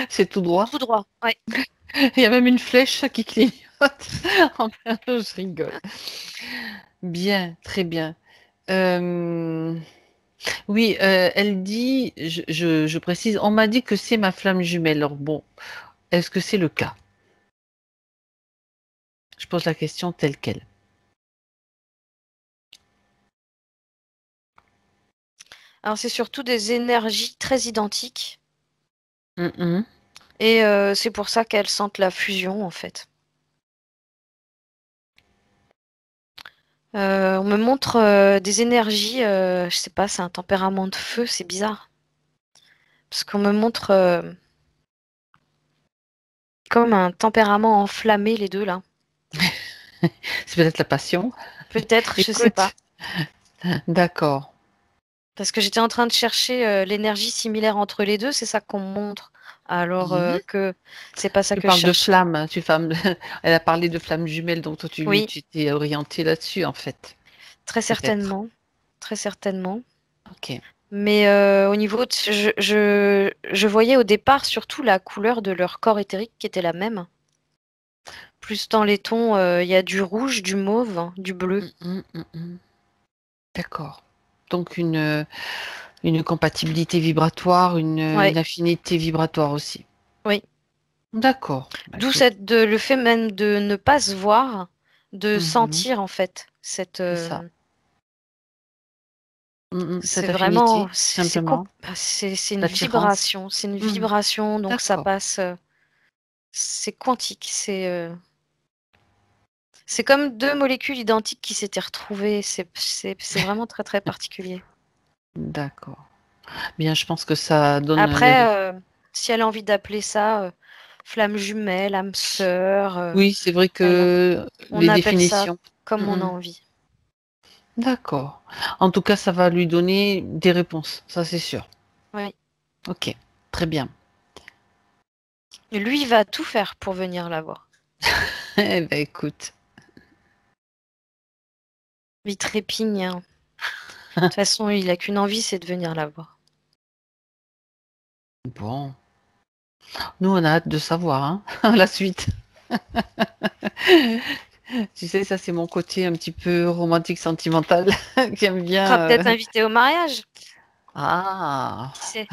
C'est tout droit. Tout droit. Ouais. Il y a même une flèche qui clignote. Enfin, je rigole. Bien, très bien. Euh, Oui, elle dit, je précise, on m'a dit que c'est ma flamme jumelle. Alors bon, est-ce que c'est le cas? Je pose la question telle quelle. Alors c'est surtout des énergies très identiques. Mhm. Et c'est pour ça qu'elles sentent la fusion, en fait. On me montre des énergies, je sais pas, c'est un tempérament de feu, c'est bizarre. Parce qu'on me montre comme un tempérament enflammé, les deux là. C'est peut-être la passion. Peut-être, je sais pas. Écoute, d'accord. Parce que j'étais en train de chercher l'énergie similaire entre les deux, c'est ça qu'on me montre. Alors Mhm. que c'est pas ça Tu que je parles de cherche. flamme, hein, elle a parlé de flamme jumelle, donc toi Oui, tu t'es orienté là-dessus en fait, très peut-être. certainement. Très certainement. Ok. Mais au niveau de, je voyais au départ surtout la couleur de leur corps éthérique qui était la même. Plus dans les tons, il y a du rouge, du mauve, du bleu. Mhm, mhm. D'accord. Donc une compatibilité vibratoire, Ouais, une affinité vibratoire aussi. oui. D'accord. Bah, D'où écoute. le fait même de ne pas se voir, de Mhm. sentir en fait cette. C'est ça. C'est Cette affinité, vraiment, tout simplement. c'est une L'attirance. vibration, c'est une Mhm. vibration, donc ça D'accord. passe. C'est quantique, c'est comme deux molécules identiques qui s'étaient retrouvées. C'est vraiment très très particulier. D'accord. Bien, je pense que ça donne Après, si elle a envie d'appeler ça flamme jumelle, âme sœur, oui, c'est vrai elle, que on les appelle ça définitions. comme on a Mhm. envie. D'accord. En tout cas, ça va lui donner des réponses, ça c'est sûr. Oui. Ok, très bien. Et lui, il va tout faire pour venir la voir. Eh ben, écoute. Il trépigne, hein. De toute façon, il a qu'une envie, c'est de venir la voir. Bon, nous on a hâte de savoir hein, la suite. Tu sais, ça c'est mon côté un petit peu romantique sentimental qui aime Il sera bien. peut-être invité au mariage, Ah, qui sait.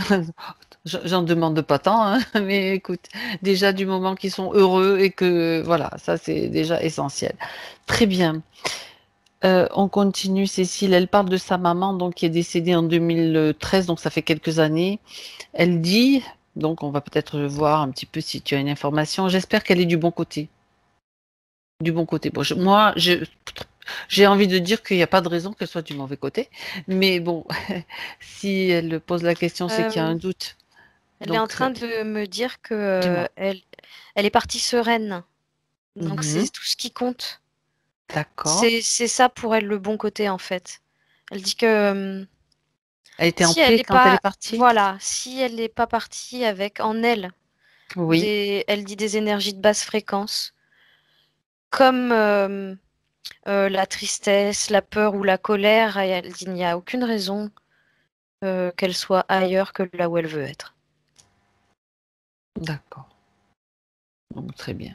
j'en demande pas tant, hein, mais écoute, déjà du moment qu'ils sont heureux et que voilà, ça c'est déjà essentiel. Très bien. On continue, Cécile. Elle parle de sa maman, donc qui est décédée en 2013, donc ça fait quelques années. Elle dit, donc on va peut-être voir un petit peu si tu as une information. J'espère qu'elle est du bon côté. Du bon côté. Bon, j'ai envie de dire qu'il n'y a pas de raison qu'elle soit du mauvais côté, mais bon, si elle pose la question, c'est qu'il y a un Euh, doute. Elle est en Donc, train de me dire que dis-moi. elle est partie sereine. Donc Mhm. c'est tout ce qui compte. D'accord. C'est ça pour elle le bon côté en fait. Elle dit que Elle était en si elle paix n'est quand elle est pas, partie? voilà, si elle n'est pas partie avec en elle Oui. elle dit des énergies de basse fréquence, comme la tristesse, la peur ou la colère, et elle dit il n'y a aucune raison qu'elle soit ailleurs que là où elle veut être. D'accord. Donc, très bien.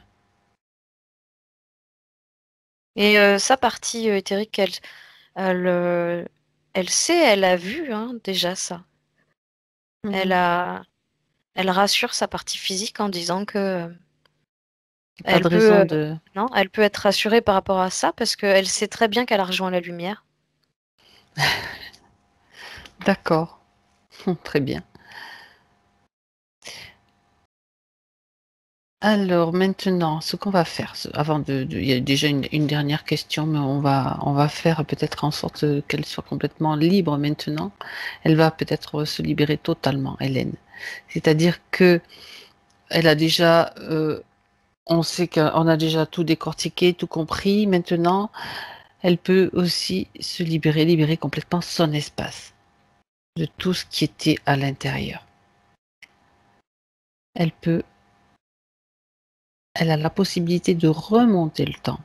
Et sa partie éthérique, Elle sait, elle a vu hein, déjà ça. Mhm. Elle rassure sa partie physique en disant que Pas elle de raison peut, de... non, elle peut être rassurée par rapport à ça parce qu'elle sait très bien qu'elle a rejoint la lumière. D'accord. Très bien. Alors maintenant, ce qu'on va faire, avant il y a déjà une dernière question, mais on va faire peut-être en sorte qu'elle soit complètement libre maintenant. Elle va peut-être se libérer totalement, Hélène. C'est-à-dire que elle a déjà, on sait qu'on a déjà tout décortiqué, tout compris. Maintenant, elle peut aussi se libérer, libérer complètement son espace de tout ce qui était à l'intérieur. Elle peut, elle a la possibilité de remonter le temps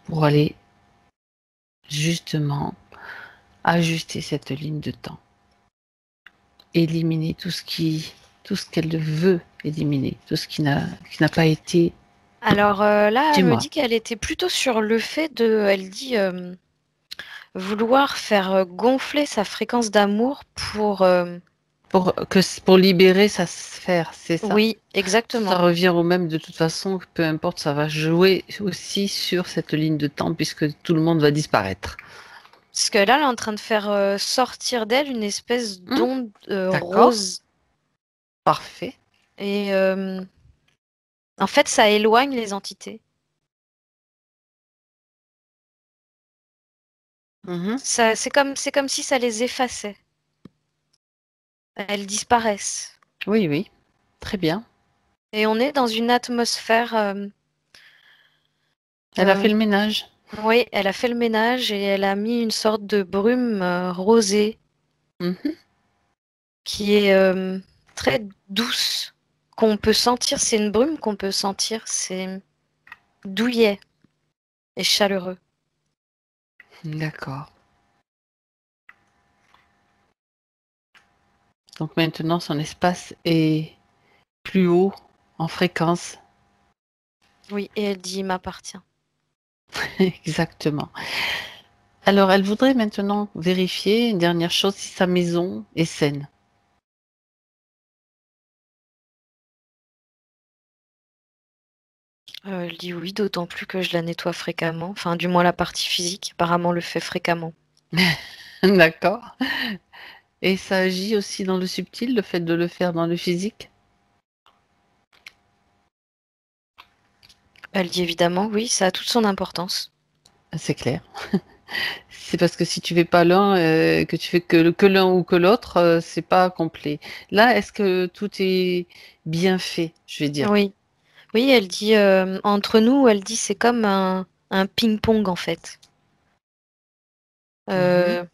pour aller justement ajuster cette ligne de temps, éliminer tout ce qu'elle veut éliminer, tout ce qui n'a pas été. Alors là, elle me Dis-moi, dit qu'elle était plutôt sur le fait de, elle dit vouloir faire gonfler sa fréquence d'amour pour, pour libérer sa sphère, c'est ça. oui, Ça exactement. revient au même de toute façon, peu importe, ça va jouer aussi sur cette ligne de temps puisque tout le monde va disparaître. Parce que là, elle est en train de faire sortir d'elle une espèce Hmm, d'onde d'accord, rose. parfait. Et en fait, ça éloigne les entités. Mhm. C'est comme si ça les effaçait. Elles disparaissent. Oui, oui, très bien. Et on est dans une atmosphère. Elle a fait euh, le ménage. oui, elle a fait le ménage et elle a mis une sorte de brume rosée Mhm. qui est très douce, qu'on peut sentir. C'est une brume qu'on peut sentir. C'est douillet et chaleureux. D'accord. Donc maintenant, son espace est plus haut en fréquence. Oui, et elle dit il m'appartient. Exactement. Alors, elle voudrait maintenant vérifier une dernière chose si sa maison est saine. Elle dit oui, d'autant plus que je la nettoie fréquemment. Enfin, du moins la partie physique, apparemment le fait fréquemment. D'accord. Et ça agit aussi dans le subtil, le fait de le faire dans le physique? Elle dit évidemment oui, ça a toute son importance. C'est clair. C'est parce que si tu fais pas l'un, que tu fais que l'un ou que l'autre, c'est pas complet. Là, est-ce que tout est bien fait, je vais dire? Oui, oui, elle dit entre nous, elle dit c'est comme un ping-pong en fait. Mhm. Euh,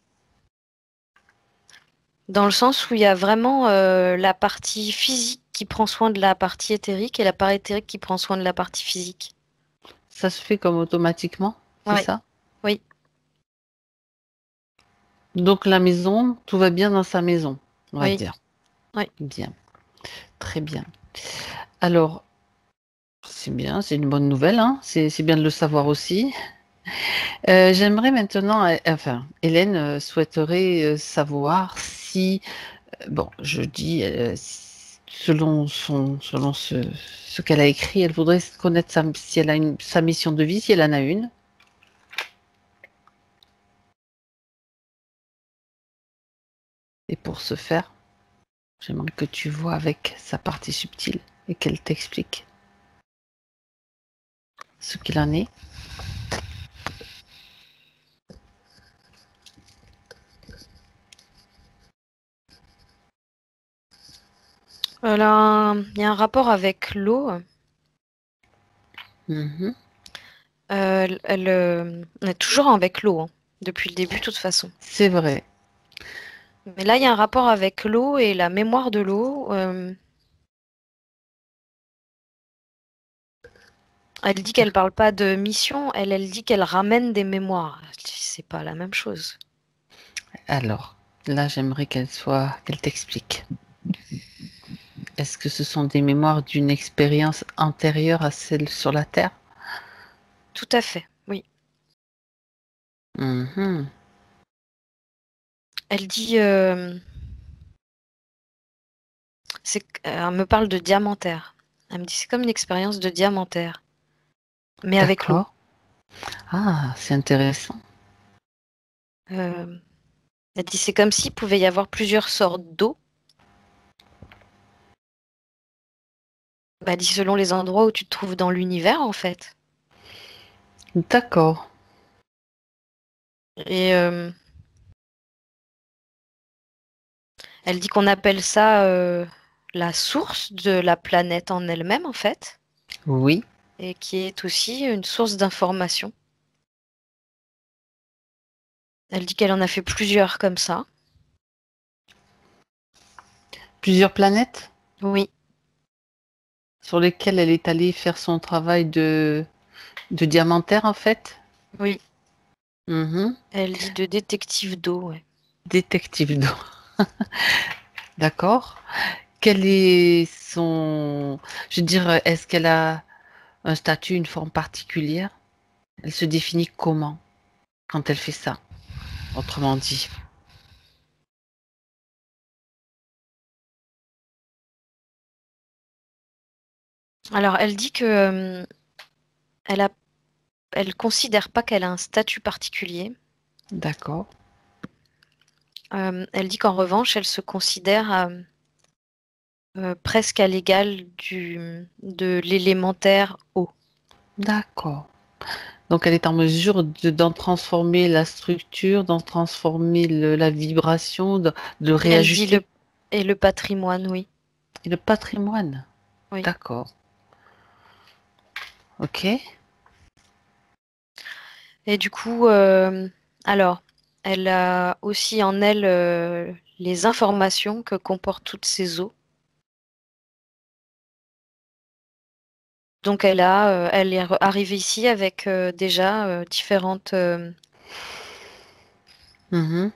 Dans le sens où il y a vraiment la partie physique qui prend soin de la partie éthérique et la partie éthérique qui prend soin de la partie physique. Ça se fait comme automatiquement, c'est Oui, ça? oui, Donc la maison, tout va bien dans sa maison, on va oui, dire. oui. Bien, très bien. Alors, c'est bien, c'est une bonne nouvelle, hein. C'est bien de le savoir aussi. J'aimerais maintenant, enfin, Hélène souhaiterait savoir si, bon, je dis, selon ce qu'elle a écrit, elle voudrait connaître si elle a sa mission de vie, si elle en a une. Et pour ce faire, j'aimerais que tu vois avec sa partie subtile et qu'elle t'explique ce qu'il en est. Il y a un rapport avec l'eau. Mhm. On est toujours avec l'eau, hein, depuis le début, de toute façon. C'est vrai. Mais là, il y a un rapport avec l'eau et la mémoire de l'eau. Elle dit qu'elle parle pas de mission, elle dit qu'elle ramène des mémoires. C'est pas la même chose. Alors, là, j'aimerais qu'elle t'explique. Est-ce que ce sont des mémoires d'une expérience antérieure à celle sur la Terre? Tout à fait, oui. Mhm. Elle dit, elle me parle de diamantaire. Elle me dit c'est comme une expérience de diamantaire, mais avec l'eau. D'accord. Ah, c'est intéressant. Euh, Elle dit c'est comme s'il pouvait y avoir plusieurs sortes d'eau. Bah, elle dit selon les endroits où tu te trouves dans l'univers en fait. D'accord. Et elle dit qu'on appelle ça la source de la planète en elle-même en fait, Oui. et qui est aussi une source d'information. Elle dit qu'elle en a fait plusieurs comme ça. Plusieurs planètes Oui, sur lesquelles elle est allée faire son travail de diamantaire, en fait. oui. Mhm. Elle dit de détective d'eau, ouais. Détective d'eau. D'accord. Quel est son... Je veux dire, est-ce qu'elle a un statut, une forme particulière? Elle se définit comment quand elle fait ça, autrement dit? Alors, elle dit que elle a, elle considère pas qu'elle a un statut particulier. D'accord. Elle dit qu'en revanche, elle se considère presque à l'égal de l'élémentaire eau. D'accord. Donc elle est en mesure d'en transformer la structure, d'en transformer la vibration, de Et elle dit réajuster. le patrimoine, oui. Et le patrimoine. Oui. D'accord. Ok. Et du coup, alors, elle a aussi en elle les informations que comportent toutes ces eaux. Donc, elle est arrivée ici avec déjà différentes. Mhm.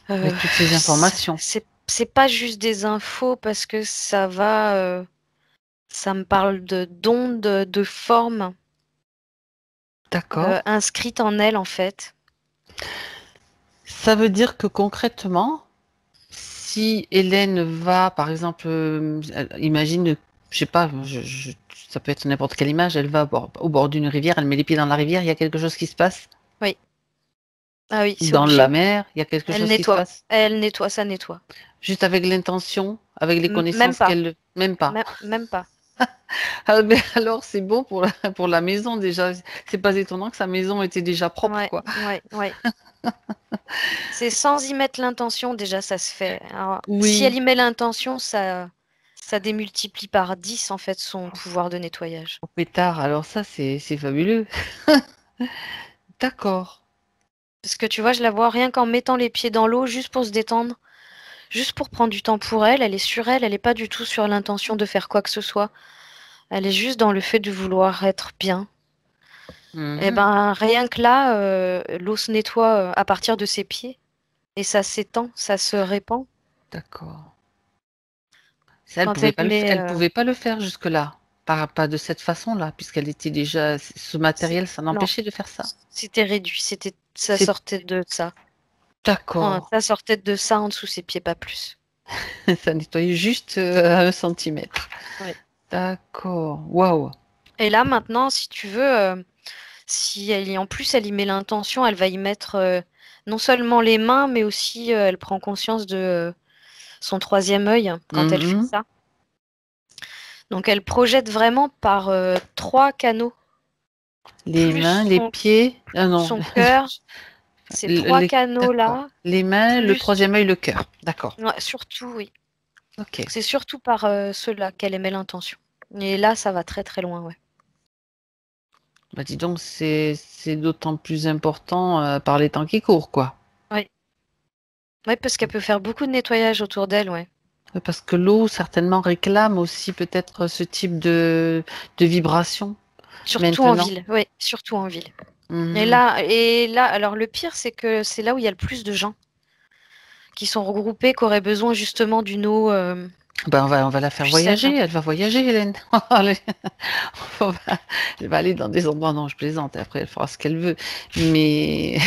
Euh, Avec toutes ces informations. c'est pas juste des infos parce que ça me parle d'ondes, de formes D'accord. inscrites en elle en fait. Ça veut dire que concrètement, si Hélène va, par exemple, imagine, je sais pas, ça peut être n'importe quelle image, elle va au bord d'une rivière, elle met les pieds dans la rivière, il y a quelque chose qui se passe. Oui, ah oui, Ou c'est dans la obligé. mer, il y a quelque chose qui se passe. Elle nettoie, ça nettoie. Juste avec l'intention, avec les Même connaissances pas, qu'elle... Même pas. même pas. Ah, ben alors c'est bon pour pour la maison déjà. C'est pas étonnant que sa maison était déjà propre, Ouais, quoi. ouais, ouais. C'est sans y mettre l'intention, déjà, ça se fait. Alors, si elle Oui. y met l'intention, ça démultiplie par 10 en fait son pouvoir de nettoyage. Au pétard, alors ça c'est fabuleux. D'accord. Parce que tu vois, je la vois rien qu'en mettant les pieds dans l'eau, juste pour se détendre, juste pour prendre du temps pour elle. Elle est sur elle, elle n'est pas du tout sur l'intention de faire quoi que ce soit. Elle est juste dans le fait de vouloir être bien. Et Mhm. ben, rien que là, l'eau se nettoie à partir de ses pieds. Et ça s'étend, ça se répand. D'accord. Ça, Quand elle met, elle pouvait pas le faire jusque-là. Pas de cette façon-là, puisqu'elle était déjà, ce c'est- matériel, ça non, l'empêchait de faire ça. c'était réduit, ça C'est sortait de ça. d'accord. Ça sortait de ça en dessous ses pieds, pas plus. Ça nettoyait juste à 1 centimètre. Ouais. D'accord. Waouh. Et là, maintenant, si tu veux, si en plus elle y met l'intention, elle va y mettre non seulement les mains, mais aussi elle prend conscience de son troisième œil quand elle fait Mhm. ça. Donc elle projette vraiment par 3 canaux, Les plus mains, les pieds. Ah non. son cœur, ces trois D'accord. canaux-là, Les mains, le plus troisième œil, le cœur. D'accord. ouais, surtout, oui. Ok. C'est surtout par ceux-là qu'elle émet l'intention. Et là, ça va très très loin, ouais. Bah dis donc, c'est d'autant plus important par les temps qui courent, quoi. Ouais. Ouais, parce qu'elle peut faire beaucoup de nettoyage autour d'elle, ouais. Parce que l'eau certainement réclame aussi peut-être ce type de vibration Surtout en maintenant. ville, oui, surtout en ville. Mhm. Et là, alors le pire, c'est que c'est là où il y a le plus de gens qui sont regroupés, qui auraient besoin justement d'une eau Ben, on va la faire Plus voyager. serein. Elle va voyager, Hélène. On va- Elle va aller dans des endroits. Non, je plaisante. Après, elle fera ce qu'elle veut. Mais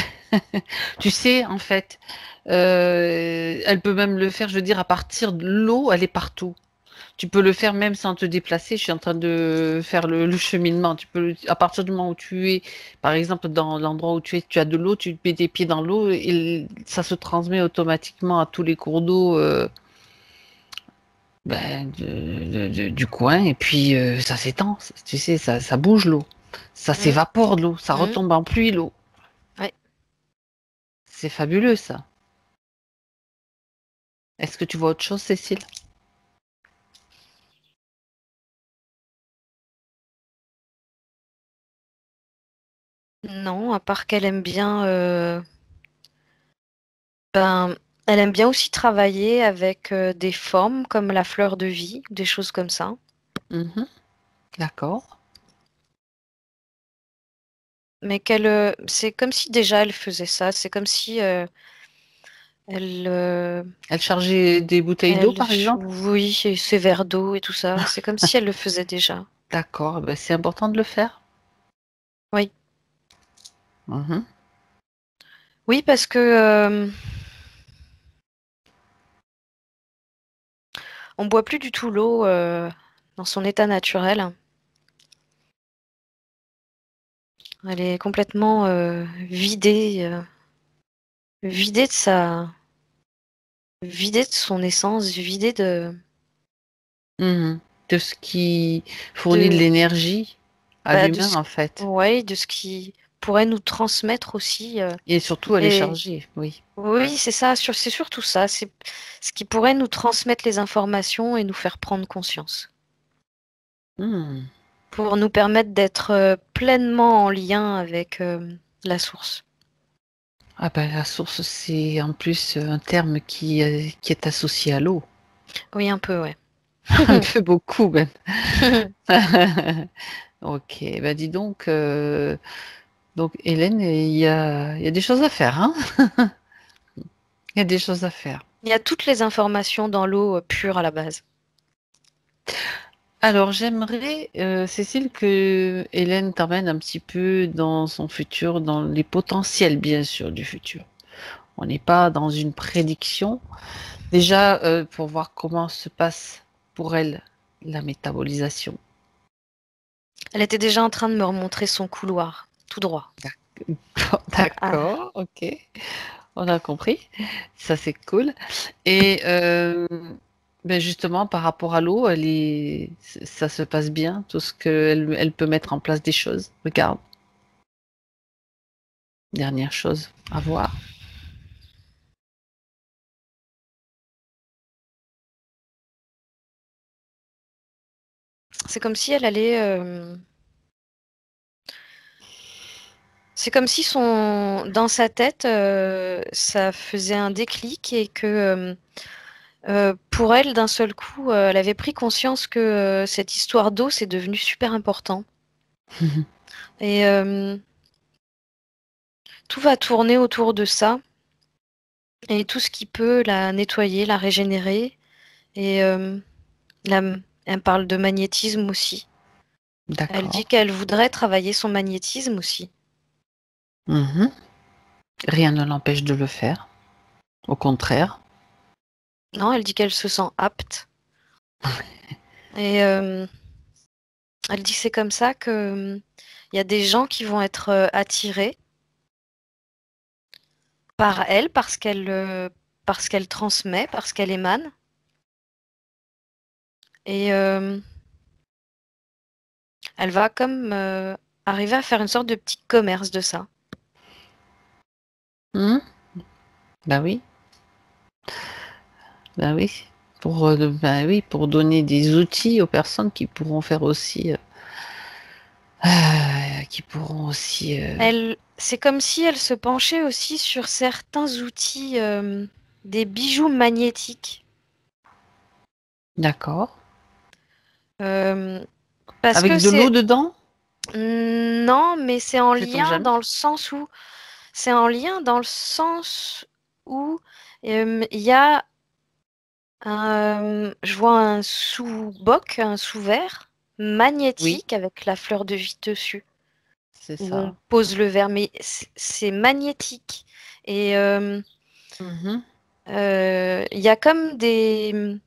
tu sais, en fait, elle peut même le faire, je veux dire, à partir de l'eau, elle est partout. Tu peux le faire même sans te déplacer. Je suis en train de faire le cheminement. À partir du moment où tu es, par exemple, dans l'endroit où tu es, tu as de l'eau, tu mets tes pieds dans l'eau et ça se transmet automatiquement à tous les cours d'eau du coin. Et puis, ça s'étend. Tu sais, ça bouge l'eau. Ça Mm, s'évapore de l'eau. Ça mm. retombe en pluie l'eau. Ouais. C'est fabuleux, ça. Est-ce que tu vois autre chose, Cécile? Non, à part qu'elle aime bien, ben, elle aime bien aussi travailler avec des formes comme la fleur de vie, des choses comme ça. Mhm. D'accord. Mais c'est comme si déjà elle faisait ça. C'est comme si elle, Elle chargeait des bouteilles d'eau, par exemple? oui, et ses verres d'eau et tout ça. C'est comme si elle le faisait déjà. D'accord. Ben, c'est important de le faire. Oui, Mhm. oui, parce que on boit plus du tout l'eau dans son état naturel. Elle est complètement vidée de vidée de son essence, vidée Mhm. De ce qui fournit de de, l'énergie à bah, de l'humain, ce, en fait. ouais, de ce qui pourrait nous transmettre aussi. Et surtout, elle est Et chargée, oui. oui, c'est ça, c'est surtout ça. C'est ce qui pourrait nous transmettre les informations et nous faire prendre conscience. Hmm. Pour nous permettre d'être pleinement en lien avec la source. Ah ben, la source, c'est en plus un terme qui est associé à l'eau. Oui, un peu, ouais. Un peu beaucoup, même. Ok, ben dis donc Hélène, il y a des choses à faire, hein? Il y a des choses à faire. Il y a toutes les informations dans l'eau pure à la base. Alors, j'aimerais, Cécile, que Hélène t'emmène un petit peu dans son futur, dans les potentiels, bien sûr, du futur. On n'est pas dans une prédiction. Déjà, pour voir comment se passe pour elle la métabolisation. Elle était déjà en train de me remontrer son couloir, tout droit. Ah, D'accord, ok, on a compris. Ça, c'est cool. Et ben justement, par rapport à l'eau, ça se passe bien, tout ce qu'elle peut mettre en place des choses. Regarde, dernière chose à voir. c'est comme si elle allait. C'est comme si dans sa tête, ça faisait un déclic et que pour elle, d'un seul coup, elle avait pris conscience que cette histoire d'eau, c'est devenu super important. Et tout va tourner autour de ça. Et tout ce qui peut la nettoyer, la régénérer. Et la- elle parle de magnétisme aussi. Elle dit D'accord. qu'elle voudrait travailler son magnétisme aussi. Mhm. Rien ne l'empêche de le faire. Au contraire. Non, elle dit qu'elle se sent apte. Et elle dit que c'est comme ça que il y a des gens qui vont être attirés par elle parce qu'elle transmet, parce qu'elle émane. Et elle va comme arriver à faire une sorte de petit commerce de ça. Mhm. Bah oui, bah oui. Bah oui, pour donner des outils aux personnes qui pourront faire aussi, qui pourront aussi. C'est comme si elle se penchait aussi sur certains outils, des bijoux magnétiques. D'accord. Euh, parce que Avec de l'eau c'est... dedans? Non, mais c'est en Sait-on lien jamais? dans le sens où... C'est en lien dans le sens où il y a Je vois un sous-boc, un sous-verre Oui, magnétique avec la fleur de vie dessus, c'est où on ça. pose le verre, mais c'est magnétique. Et Mhm. il y a comme des,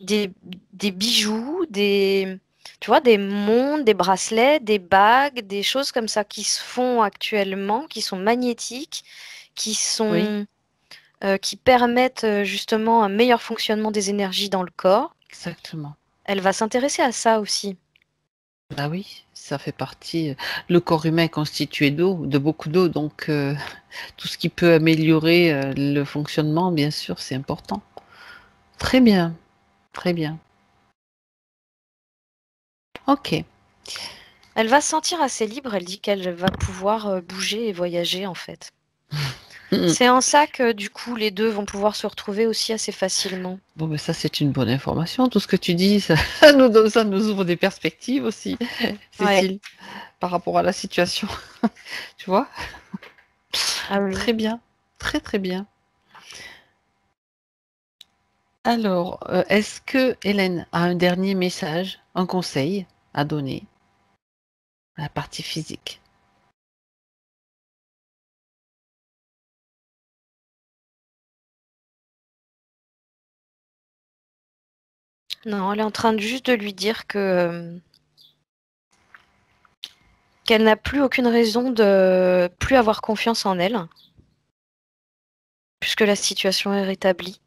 des bijoux, tu vois, des montres, des bracelets, des bagues, des choses comme ça qui se font actuellement, qui sont magnétiques, qui Oui, sont, qui permettent justement un meilleur fonctionnement des énergies dans le corps. exactement. Elle va s'intéresser à ça aussi. Bah oui, ça fait partie. Le corps humain est constitué d'eau, de beaucoup d'eau, donc tout ce qui peut améliorer le fonctionnement, bien sûr, c'est important. Très bien, très bien. Ok. Elle va se sentir assez libre, elle dit qu'elle va pouvoir bouger et voyager en fait. Mm. C'est en ça que du coup les deux vont pouvoir se retrouver aussi assez facilement. Bon, mais ça, c'est une bonne information. Tout ce que tu dis, ça nous donne, ça nous ouvre des perspectives aussi, Ouais. Cécile, par rapport à la situation. Tu vois? Ah oui. Très bien, très très bien. Alors, est-ce que Hélène a un dernier message, un conseil à donner à la partie physique? Non, elle est en train juste de lui dire que qu'elle n'a plus aucune raison de plus avoir confiance en elle, puisque la situation est rétablie.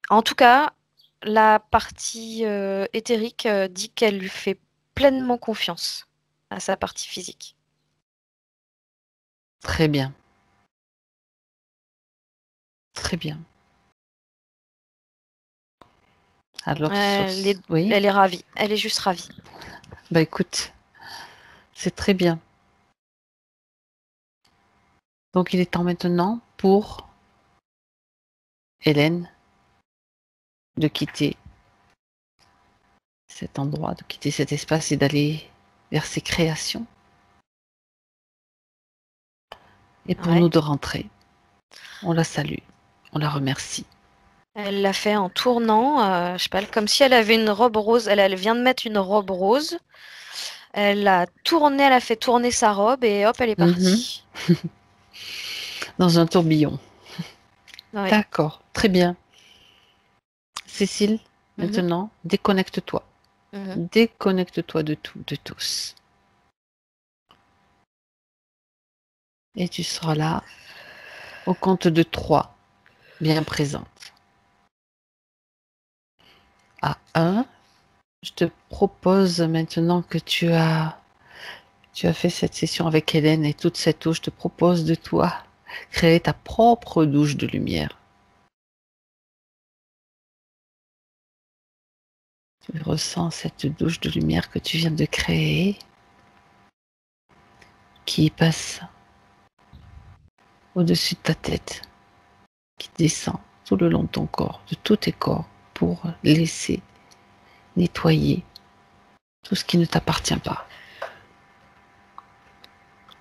En tout cas, la partie éthérique dit qu'elle lui fait pleinement confiance à sa partie physique. Très bien, très bien. Alors Elle est, oui, elle est ravie. Elle est juste ravie. bah écoute, c'est très bien. Donc il est temps maintenant pour Hélène de quitter cet endroit, de quitter cet espace et d'aller vers ses créations. Et pour Ouais. nous de rentrer, on la salue, on la remercie. Elle l'a fait en tournant, je sais pas, comme si elle avait une robe rose. Elle vient de mettre une robe rose. Elle a tourné, elle a fait tourner sa robe et hop, elle est Mhm. partie. Dans un tourbillon. Ouais. D'accord, très bien. Cécile, Mhm, maintenant, déconnecte-toi. mhm. Déconnecte-toi de tout, de tous. Et tu seras là au compte de 3, bien présente. À 1, je te propose maintenant que tu as fait cette session avec Hélène et toute cette eau, je te propose de toi créer ta propre douche de lumière. Tu ressens cette douche de lumière que tu viens de créer qui passe au-dessus de ta tête, qui descend tout le long de ton corps, de tous tes corps, pour laisser nettoyer tout ce qui ne t'appartient pas.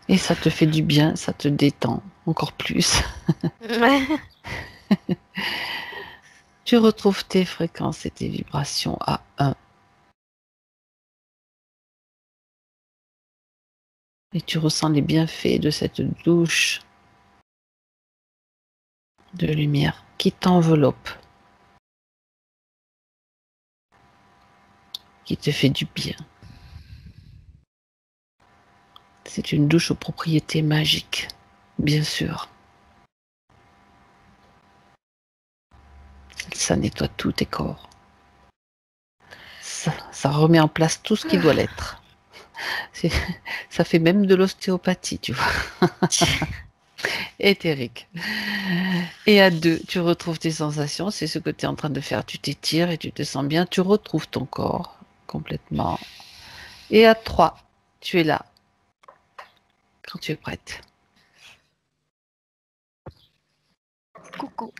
Et ça te fait du bien, ça te détend encore plus. Ouais. Tu retrouves tes fréquences et tes vibrations à 1. Et tu ressens les bienfaits de cette douche de lumière qui t'enveloppe, qui te fait du bien. C'est une douche aux propriétés magiques, bien sûr. Ça nettoie tous tes corps. Ça remet en place tout ce qui doit l'être. C'est- Ça fait même de l'ostéopathie, tu vois. Éthérique. Et à 2, tu retrouves tes sensations. C'est ce que tu es en train de faire. Tu t'étires et tu te sens bien. Tu retrouves ton corps complètement. Et à 3, tu es là quand tu es prête. Coucou.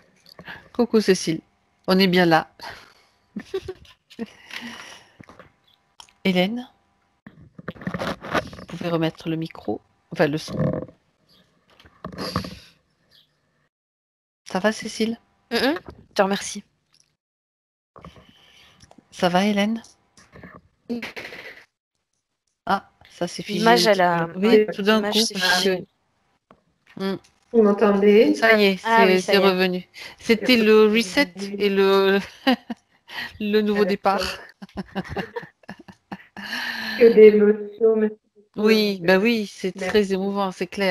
Coucou Cécile, on est bien là. Hélène, vous pouvez remettre le micro, enfin le son. Ça va, Cécile? Je te remercie. Ça va, Hélène? Ah, ça s'est figé. L'image, elle a... Oui, ouais, tout d'un l'image coup. s'est parce figée. que- Vous m'entendez? Ça y est, Ah oui, ça c'est y est. revenu. C'était le reset et le nouveau départ. Que d'émotions. Oui, bah oui, c'est très émouvant, c'est clair.